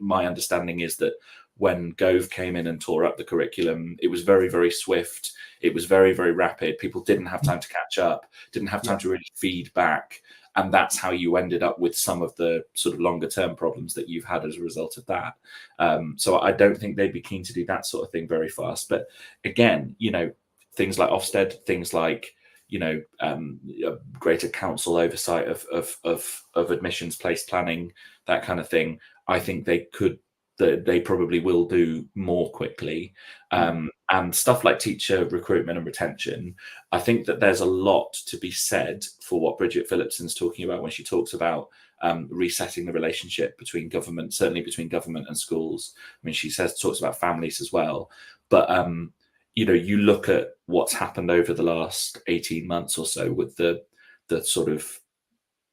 my understanding is that when Gove came in and tore up the curriculum, it was very, very swift. It was very, very rapid. People didn't have time to catch up, didn't have time to really feed back. And that's how you ended up with some of the sort of longer term problems that you've had as a result of that. So I don't think they'd be keen to do that sort of thing very fast. But again, things like Ofsted, things like, greater council oversight of admissions, place planning, that kind of thing, I think they probably will do more quickly. And stuff like teacher recruitment and retention, I think that there's a lot to be said for what Bridget Phillipson's talking about when she talks about resetting the relationship between government, certainly between government and schools. I mean, she talks about families as well. But, you look at what's happened over the last 18 months or so with the sort of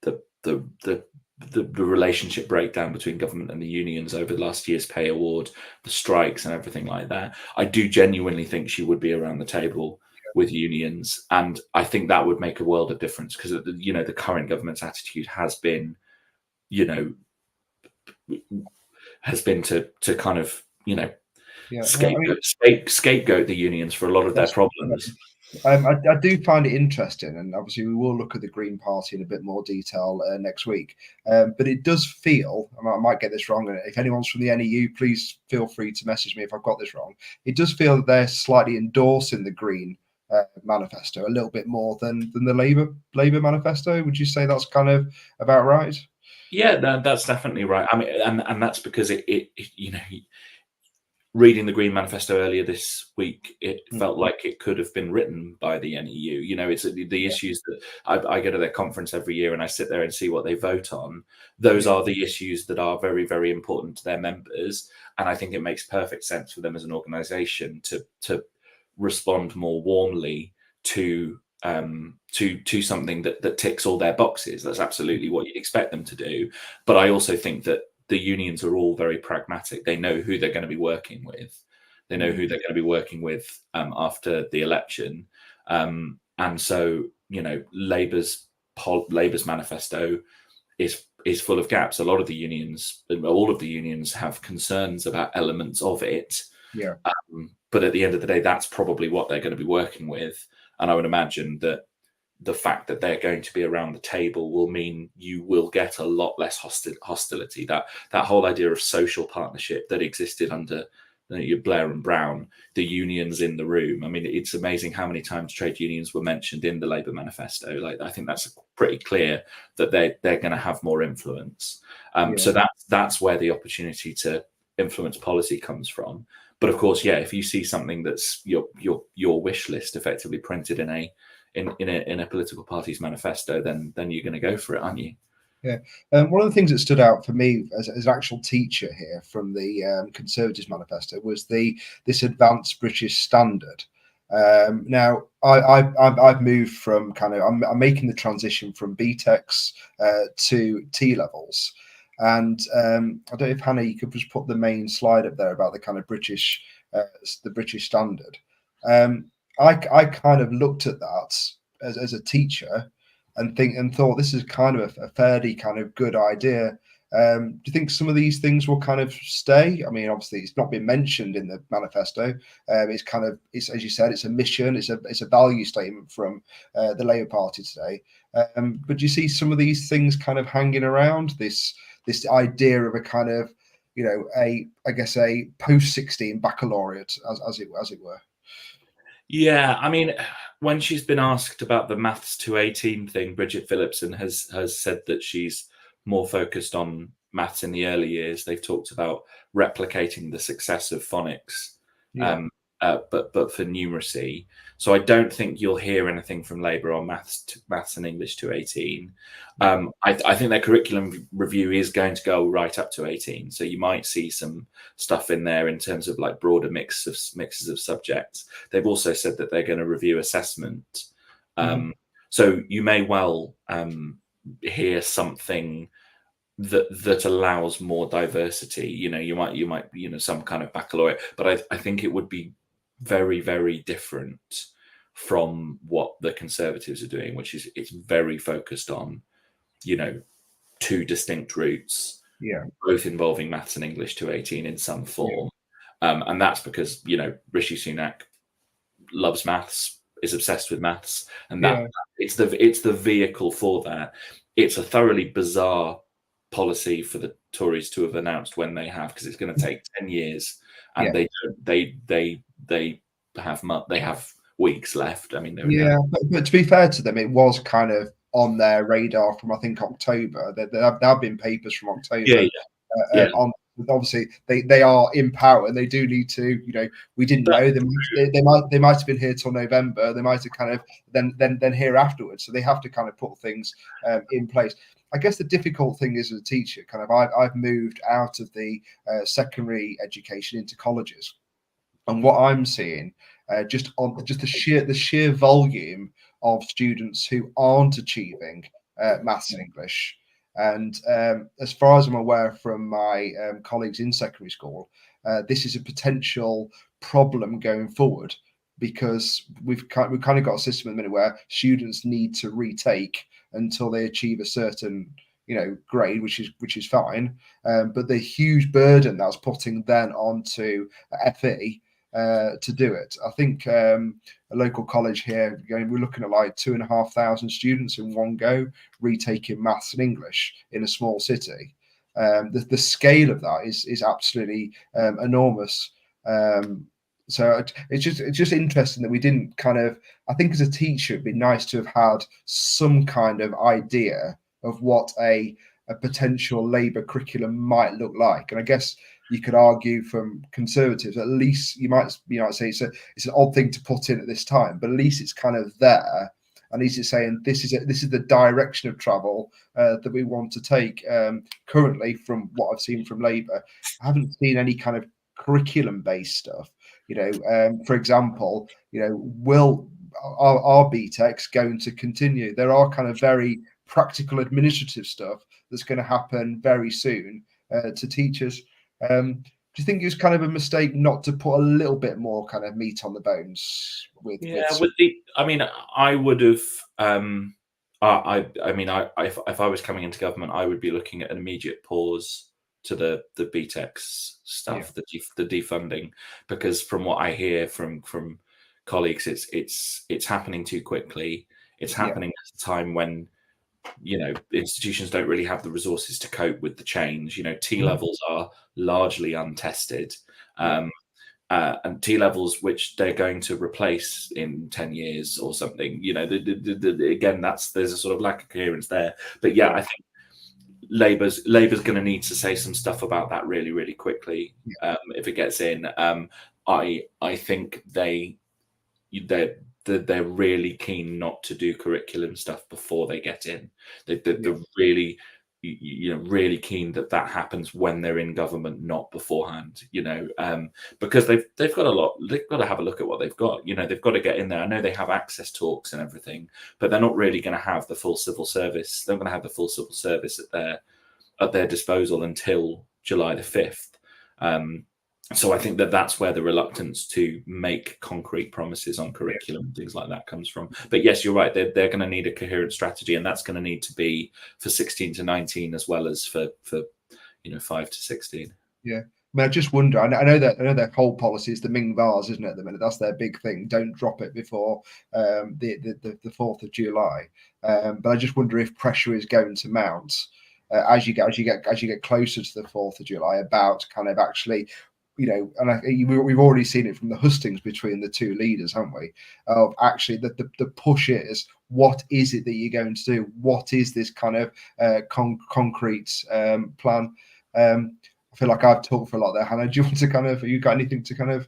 the relationship breakdown between government and the unions over the last year's pay award, the strikes and everything like that. I do genuinely think she would be around the table with unions. And I think that would make a world of difference, because, the current government's attitude has been, to kind of, Yeah, well, I mean, scapegoat the unions for a lot of their problems. I do find it interesting, and obviously we will look at the Green Party in a bit more detail next week. But it does feel, I might get this wrong, and if anyone's from the NEU, please feel free to message me if I've got this wrong. It does feel that they're slightly endorsing the Green manifesto a little bit more than the Labour manifesto. Would you say that's kind of about right? Yeah, that's definitely right. I mean, and that's because it you know, reading the Green Manifesto earlier this week, it felt like it could have been written by the NEU. You know, it's the issues that I go to their conference every year and I sit there and see what they vote on. Those are the issues that are very, very important to their members. And I think it makes perfect sense for them as an organization to respond more warmly to something that ticks all their boxes. That's absolutely what you'd expect them to do. But I also think that the unions are all very pragmatic. They know who they're going to be working with. They know who they're going to be working with after the election. And so, you know, Labour's manifesto is full of gaps. A lot of the unions, all of the unions, have concerns about elements of it. Yeah. But at the end of the day, that's probably what they're going to be working with. And I would imagine that the fact that they're going to be around the table will mean you will get a lot less hostility. That whole idea of social partnership that existed under Blair and Brown, the unions in the room. I mean, it's amazing how many times trade unions were mentioned in the Labour manifesto. Like, I think that's pretty clear that they're going to have more influence. So that's where the opportunity to influence policy comes from. But of course, yeah, if you see something that's your wish list effectively printed in a political party's manifesto, then you're going to go for it, aren't you? Yeah. One of the things that stood out for me as an actual teacher here from the Conservatives manifesto was this advanced British standard. Now, I've moved from I'm making the transition from BTECs to T levels. And I don't know if Hannah, you could just put the main slide up there about the kind of British standard. I kind of looked at that as a teacher and thought this is kind of a fairly kind of good idea. Do you think some of these things will kind of stay? I mean, obviously, it's not been mentioned in the manifesto. It's as you said, it's a mission, it's a value statement from the Labour Party today. But do you see some of these things kind of hanging around this idea of a kind of, you know, a post-16 baccalaureate, as it were? Yeah, I mean, when she's been asked about the maths to 18 thing, Bridget Phillipson has said that she's more focused on maths in the early years. They've talked about replicating the success of phonics, but for numeracy. So I don't think you'll hear anything from Labour on maths and English to 18. I think their curriculum review is going to go right up to 18. So you might see some stuff in there in terms of like broader mixes of subjects. They've also said that they're going to review assessment. So you may well hear something that allows more diversity. You know, you might some kind of baccalaureate, but I think it would be very, very different from what the Conservatives are doing, which is it's very focused on, you know, two distinct routes, both involving maths and English to 18 in some form. And that's because, you know, Rishi Sunak loves maths, is obsessed with maths, and that it's the vehicle for that. It's a thoroughly bizarre policy for the Tories to have announced when they have, because it's going to take 10 years, and they have weeks left. I mean, but to be fair to them, it was kind of on their radar from I think October. There have been papers from October. Obviously, they are in power and they do need to. You know, we didn't know they might have been here till November. They might have kind of then here afterwards. So they have to kind of put things in place. I guess the difficult thing is as a teacher, kind of I've moved out of the secondary education into colleges, and what I'm seeing just the sheer volume of students who aren't achieving maths and English. And as far as I'm aware from my colleagues in secondary school, this is a potential problem going forward, because we've kind of got a system at the minute where students need to retake until they achieve a certain grade, which is fine. But the huge burden that's putting then onto FE to do it. I think a local college here, we're looking at like 2,500 students in one go retaking maths and English in a small city. The scale of that is absolutely enormous. So it's just interesting that we didn't kind of, I think as a teacher, it'd be nice to have had some kind of idea of what a potential Labour curriculum might look like. And I guess you could argue from Conservatives, at least you might say it's an odd thing to put in at this time, but at least it's kind of there. At least it's saying this is the direction of travel that we want to take. Currently, from what I've seen from Labour, I haven't seen any kind of curriculum-based stuff. For example, will our BTECs going to continue? There are kind of very practical administrative stuff that's going to happen very soon to teachers. Do you think it was kind of a mistake not to put a little bit more kind of meat on the bones with? I mean, I would have. If I was coming into government, I would be looking at an immediate pause to the BTECs stuff, the defunding, because from what I hear from colleagues, it's happening too quickly. It's happening at a time when institutions don't really have the resources to cope with the change. T levels are largely untested, and T levels which they're going to replace in 10 years or something. Again, there's a sort of lack of coherence there. But I think Labour's going to need to say some stuff about that really, really quickly if it gets in. I think they're really keen not to do curriculum stuff before they get in. They're really, really keen that happens when they're in government, not beforehand. Because they've got a lot. They've got to have a look at what they've got. They've got to get in there. I know they have access talks and everything, but they're not really going to have the full civil service. They're going to have the full civil service at their disposal until July the 5th. So I think that's where the reluctance to make concrete promises on curriculum and things like that comes from. But yes, you're right. They're going to need a coherent strategy, and that's going to need to be for 16 to 19 as well as for 5 to 16. Yeah. I mean, I just wonder. I know their whole policy is the Ming Vase, isn't it? At the minute, that's their big thing. Don't drop it before the 4th of July. But I just wonder if pressure is going to mount as you get closer to the 4th of July about kind of actually. And we've already seen it from the hustings between the two leaders, haven't we? Of actually the push is, what is it that you're going to do? What is this kind of concrete plan? I feel like I've talked for a lot there. Hannah, do you want to have you got anything to kind of?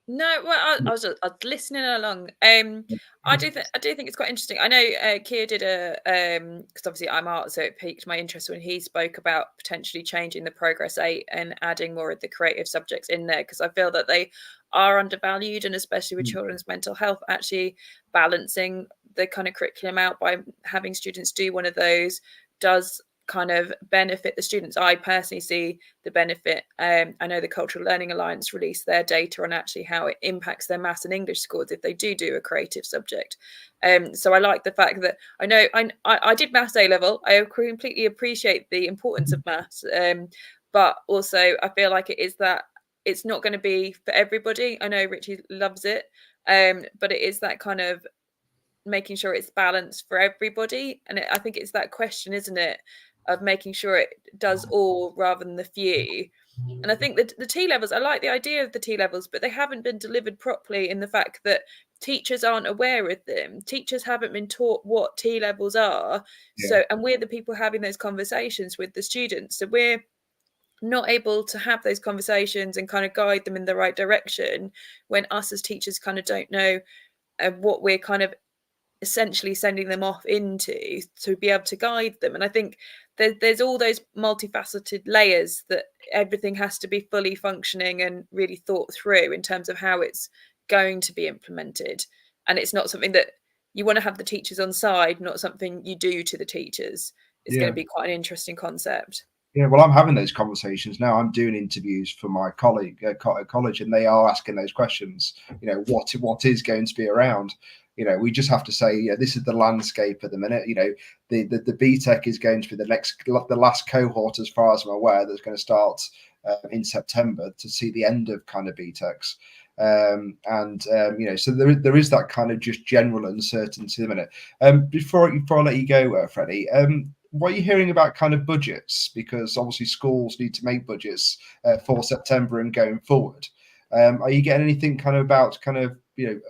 No, well, I was listening along. I do think it's quite interesting. I know Keir did because obviously I'm art, so it piqued my interest when he spoke about potentially changing the Progress 8 and adding more of the creative subjects in there, because I feel that they are undervalued, and especially with children's mental health, actually balancing the kind of curriculum out by having students do one of those does kind of benefit the students. I personally see the benefit. I know the Cultural Learning Alliance released their data on actually how it impacts their maths and English scores if they do a creative subject. So I like the fact that I did maths A level. I completely appreciate the importance of maths, but also I feel like it's not going to be for everybody. I know Richie loves it, but it is that kind of making sure it's balanced for everybody. And I think it's that question, isn't it, of making sure it does all rather than the few. And I think that the T levels, I like the idea of the T levels, but they haven't been delivered properly in the fact that teachers aren't aware of them. Teachers haven't been taught what T levels are. So, and we're the people having those conversations with the students. So we're not able to have those conversations and kind of guide them in the right direction when us as teachers kind of don't know what we're kind of essentially sending them off into to be able to guide them. And I think there's all those multifaceted layers that everything has to be fully functioning and really thought through in terms of how it's going to be implemented. And it's not something that you want to have the teachers on side, not something you do to the teachers. It's going to be quite an interesting concept. Yeah, well, I'm having those conversations now. I'm doing interviews for my colleague at college, and they are asking those questions. What is going to be around? We just have to say, yeah, this is the landscape at the minute. The BTEC is going to be the last cohort, as far as I'm aware, that's going to start in September to see the end of kind of BTECs. So there is that kind of just general uncertainty at the minute. Before I let you go, Freddie, what are you hearing about kind of budgets? Because obviously schools need to make budgets for September and going forward. Are you getting anything kind of about kind of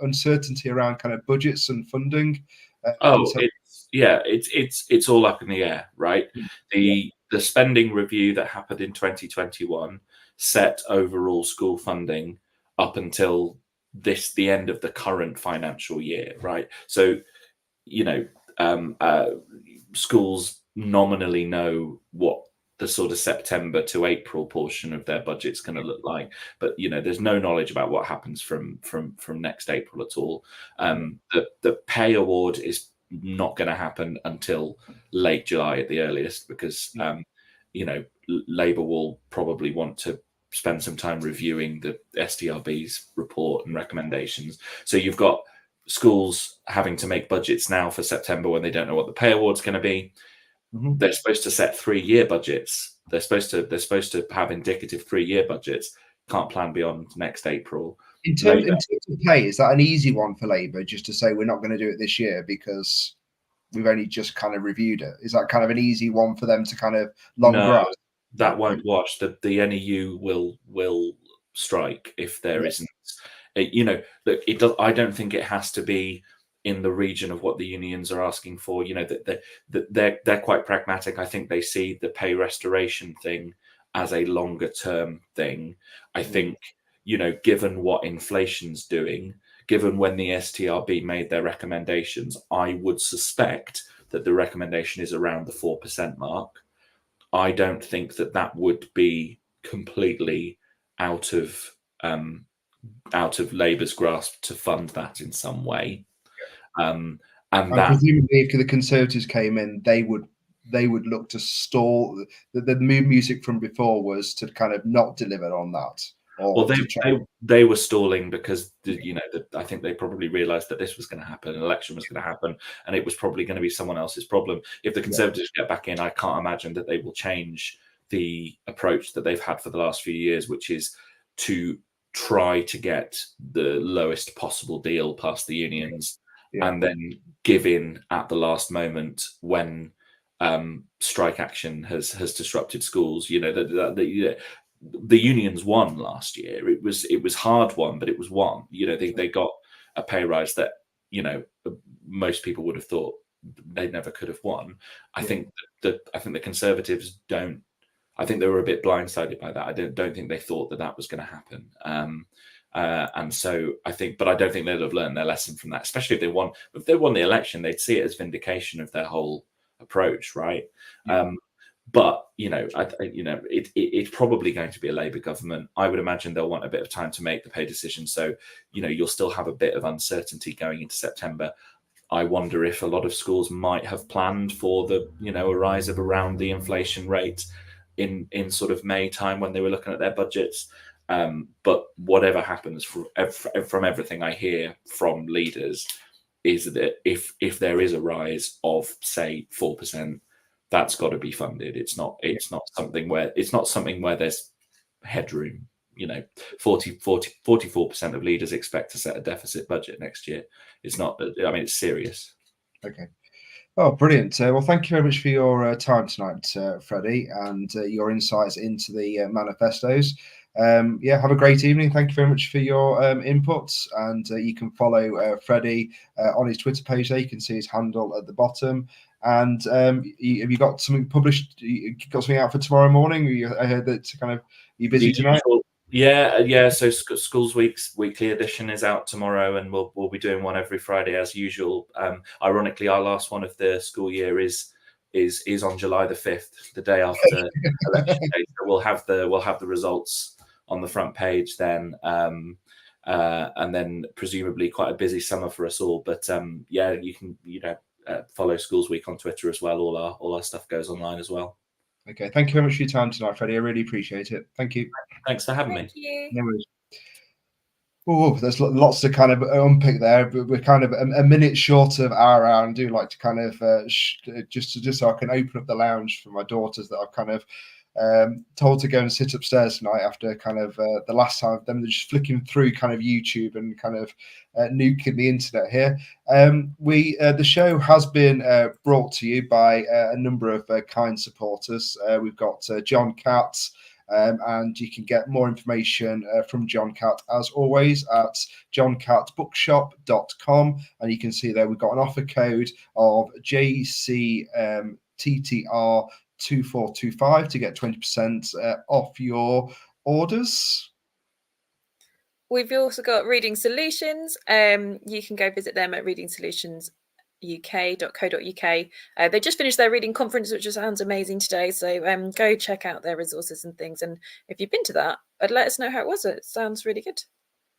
uncertainty around kind of budgets and funding? It's all up in the air, right? The spending review that happened in 2021 set overall school funding up until the end of the current financial year, right? So schools nominally know what the sort of September to April portion of their budget's going to look like, but there's no knowledge about what happens from next April at all. The pay award is not going to happen until late July at the earliest, because Labour will probably want to spend some time reviewing the STRB's report and recommendations. So you've got schools having to make budgets now for September when they don't know what the pay award's going to be. Mm-hmm. They're supposed to set 3-year budgets. They're supposed to have indicative 3-year budgets. Can't plan beyond next April. In terms of pay, is that an easy one for Labour, just to say we're not going to do it this year because we've only just kind of reviewed it? Is that kind of an easy one for them to kind of grasp? That won't wash. The NEU will strike if there isn't. Look, it does. I don't think it has to be in the region of what the unions are asking for. That they're quite pragmatic. I think they see the pay restoration thing as a longer term thing. I think, given what inflation's doing, given when the STRB made their recommendations, I would suspect that the recommendation is around the 4% mark. I don't think that would be completely out of Labour's grasp to fund that in some way. And presumably, if the Conservatives came in, they would look to stall. The music from before was to kind of not deliver on that. They were stalling because I think they probably realised that this was going to happen, an election was going to happen, and it was probably going to be someone else's problem. If the Conservatives get back in, I can't imagine that they will change the approach that they've had for the last few years, which is to try to get the lowest possible deal past the unions, and then give in at the last moment when strike action has disrupted schools. The unions won last year. It was hard won, but it was won. They got a pay rise that most people would have thought they never could have won. I think the Conservatives don't. I think they were a bit blindsided by that. I don't think they thought that was going to happen. And so I think, but I don't think they'd have learned their lesson from that. Especially if they won. If they won the election, they'd see it as vindication of their whole approach, right? But it's probably going to be a Labour government. I would imagine they'll want a bit of time to make the pay decision. So you'll still have a bit of uncertainty going into September. I wonder if a lot of schools might have planned for the a rise of around the inflation rate in sort of May time when they were looking at their budgets. But whatever happens, from everything I hear from leaders, is that if there is a rise of say 4%. That's got to be funded. It's not something where there's headroom. 44% of leaders expect to set a deficit budget next year. It's not. I mean, it's serious. Okay. Oh, brilliant. Well, thank you very much for your time tonight, Freddie, and your insights into the manifestos. Have a great evening. Thank you very much for your inputs. And you can follow Freddie on his Twitter page there. You can see his handle at the bottom. And have you got something published? You got something out for tomorrow morning? I heard that you're busy tonight. Yeah. So Schools Week's weekly edition is out tomorrow, and we'll be doing one every Friday as usual. Ironically, our last one of the school year is on July the 5th, the day after election day. So we'll have the results on the front page then, and then presumably quite a busy summer for us all. But you can follow Schools Week on Twitter as well. All our stuff goes online as well. Okay, thank you very much for your time tonight, Freddie. I really appreciate it. Thank you. Thanks for having me. Thank you. No worries. Oh, there's lots to kind of unpick there, but we're kind of a minute short of our hour, and I do like to kind of just so I can open up the lounge for my daughters that I've kind of told to go and sit upstairs tonight after kind of the last time of them just flicking through kind of YouTube and kind of nuking the internet here. The show has been brought to you by a number of kind supporters. We've got John Katz. And you can get more information from John Catt, as always, at johncattbookshop.com. And you can see there we've got an offer code of JCTTR 2425 to get 20% off your orders. We've also got Reading Solutions. You can go visit them at readingsolutions.uk.co.uk. They just finished their reading conference, which sounds amazing today. So go check out their resources and things. And if you've been to that, let us know how it was. It sounds really good.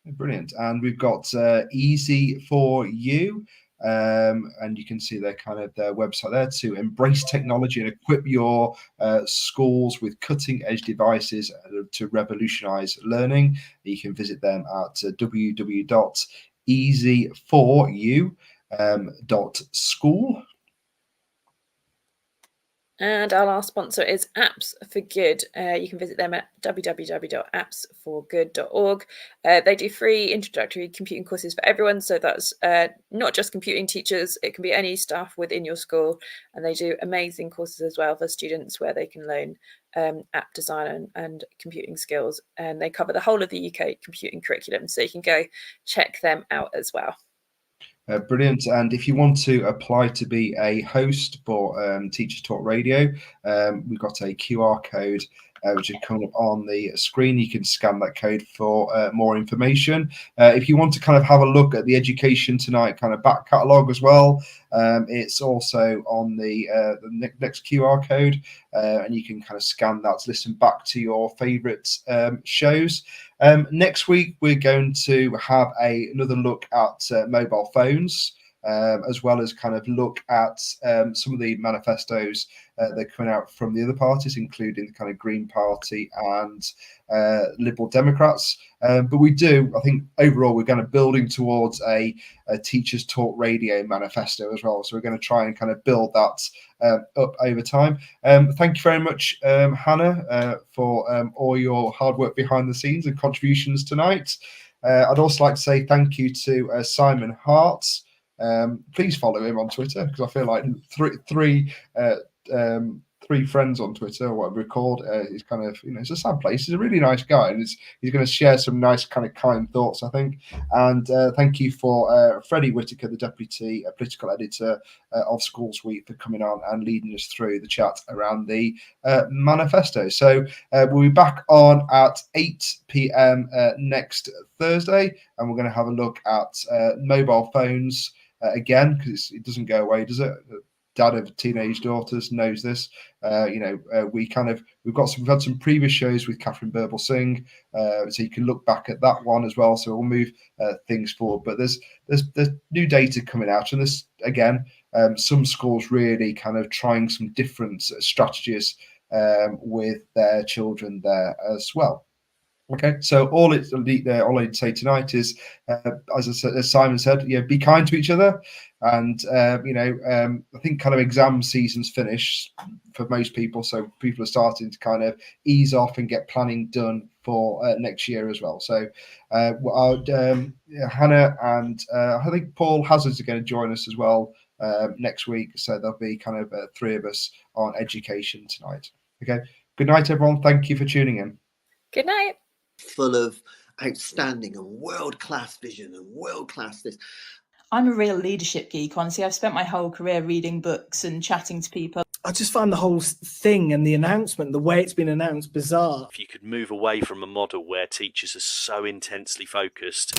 Brilliant. And we've got Easy for You. And you can see their website there to embrace technology and equip your schools with cutting-edge devices to revolutionize learning. You can visit them at www.easy4u.school. And our last sponsor is Apps for Good. You can visit them at www.appsforgood.org. They do free introductory computing courses for everyone. So that's not just computing teachers. It can be any staff within your school. And they do amazing courses as well for students where they can learn app design and computing skills. And they cover the whole of the UK computing curriculum. So you can go check them out as well. Brilliant. And if you want to apply to be a host for Teachers Talk Radio, we've got a QR code which is coming up on the screen. You can scan that code for more information. If you want to kind of have a look at the Education Tonight kind of back catalogue as well, it's also on the next QR code, and you can kind of scan that to listen back to your favourite shows. Next week, we're going to have another look at mobile phones, as well as kind of look at some of the manifestos that are coming out from the other parties, including the kind of Green Party and Liberal Democrats. But we do, I think, overall, we're kind of building towards a Teachers Talk Radio manifesto as well. So we're going to try and kind of build that up over time. Thank you very much, Hannah, for all your hard work behind the scenes and contributions tonight. I'd also like to say thank you to Simon Hart. Please follow him on Twitter, because I feel like three friends on Twitter, or whatever it's called. He's kind of, it's a sad place. He's a really nice guy, and he's going to share some nice kind thoughts, I think. And thank you for Freddie Whitaker, the deputy political editor of Schools Week, for coming on and leading us through the chat around the manifesto. So we'll be back on at 8 p.m. Next Thursday, and we're going to have a look at mobile phones again, because it doesn't go away, does it? Dad of teenage daughters knows this. We've had some previous shows with Catherine Burble Singh, so you can look back at that one as well. So we'll move things forward. But there's new data coming out, and this again, some schools really kind of trying some different strategies with their children there as well. Okay, so all I need to say tonight is, as Simon said, be kind to each other, and I think kind of exam season's finished for most people, so people are starting to kind of ease off and get planning done for next year as well. So Hannah and I think Paul Hazards are going to join us as well next week, so there'll be kind of three of us on Education tonight. Okay, good night, everyone. Thank you for tuning in. Good night. Full of outstanding and world-class vision and world-class this. I'm a real leadership geek, honestly. I've spent my whole career reading books and chatting to people. I just find the whole thing and the announcement, the way it's been announced, bizarre. If you could move away from a model where teachers are so intensely focused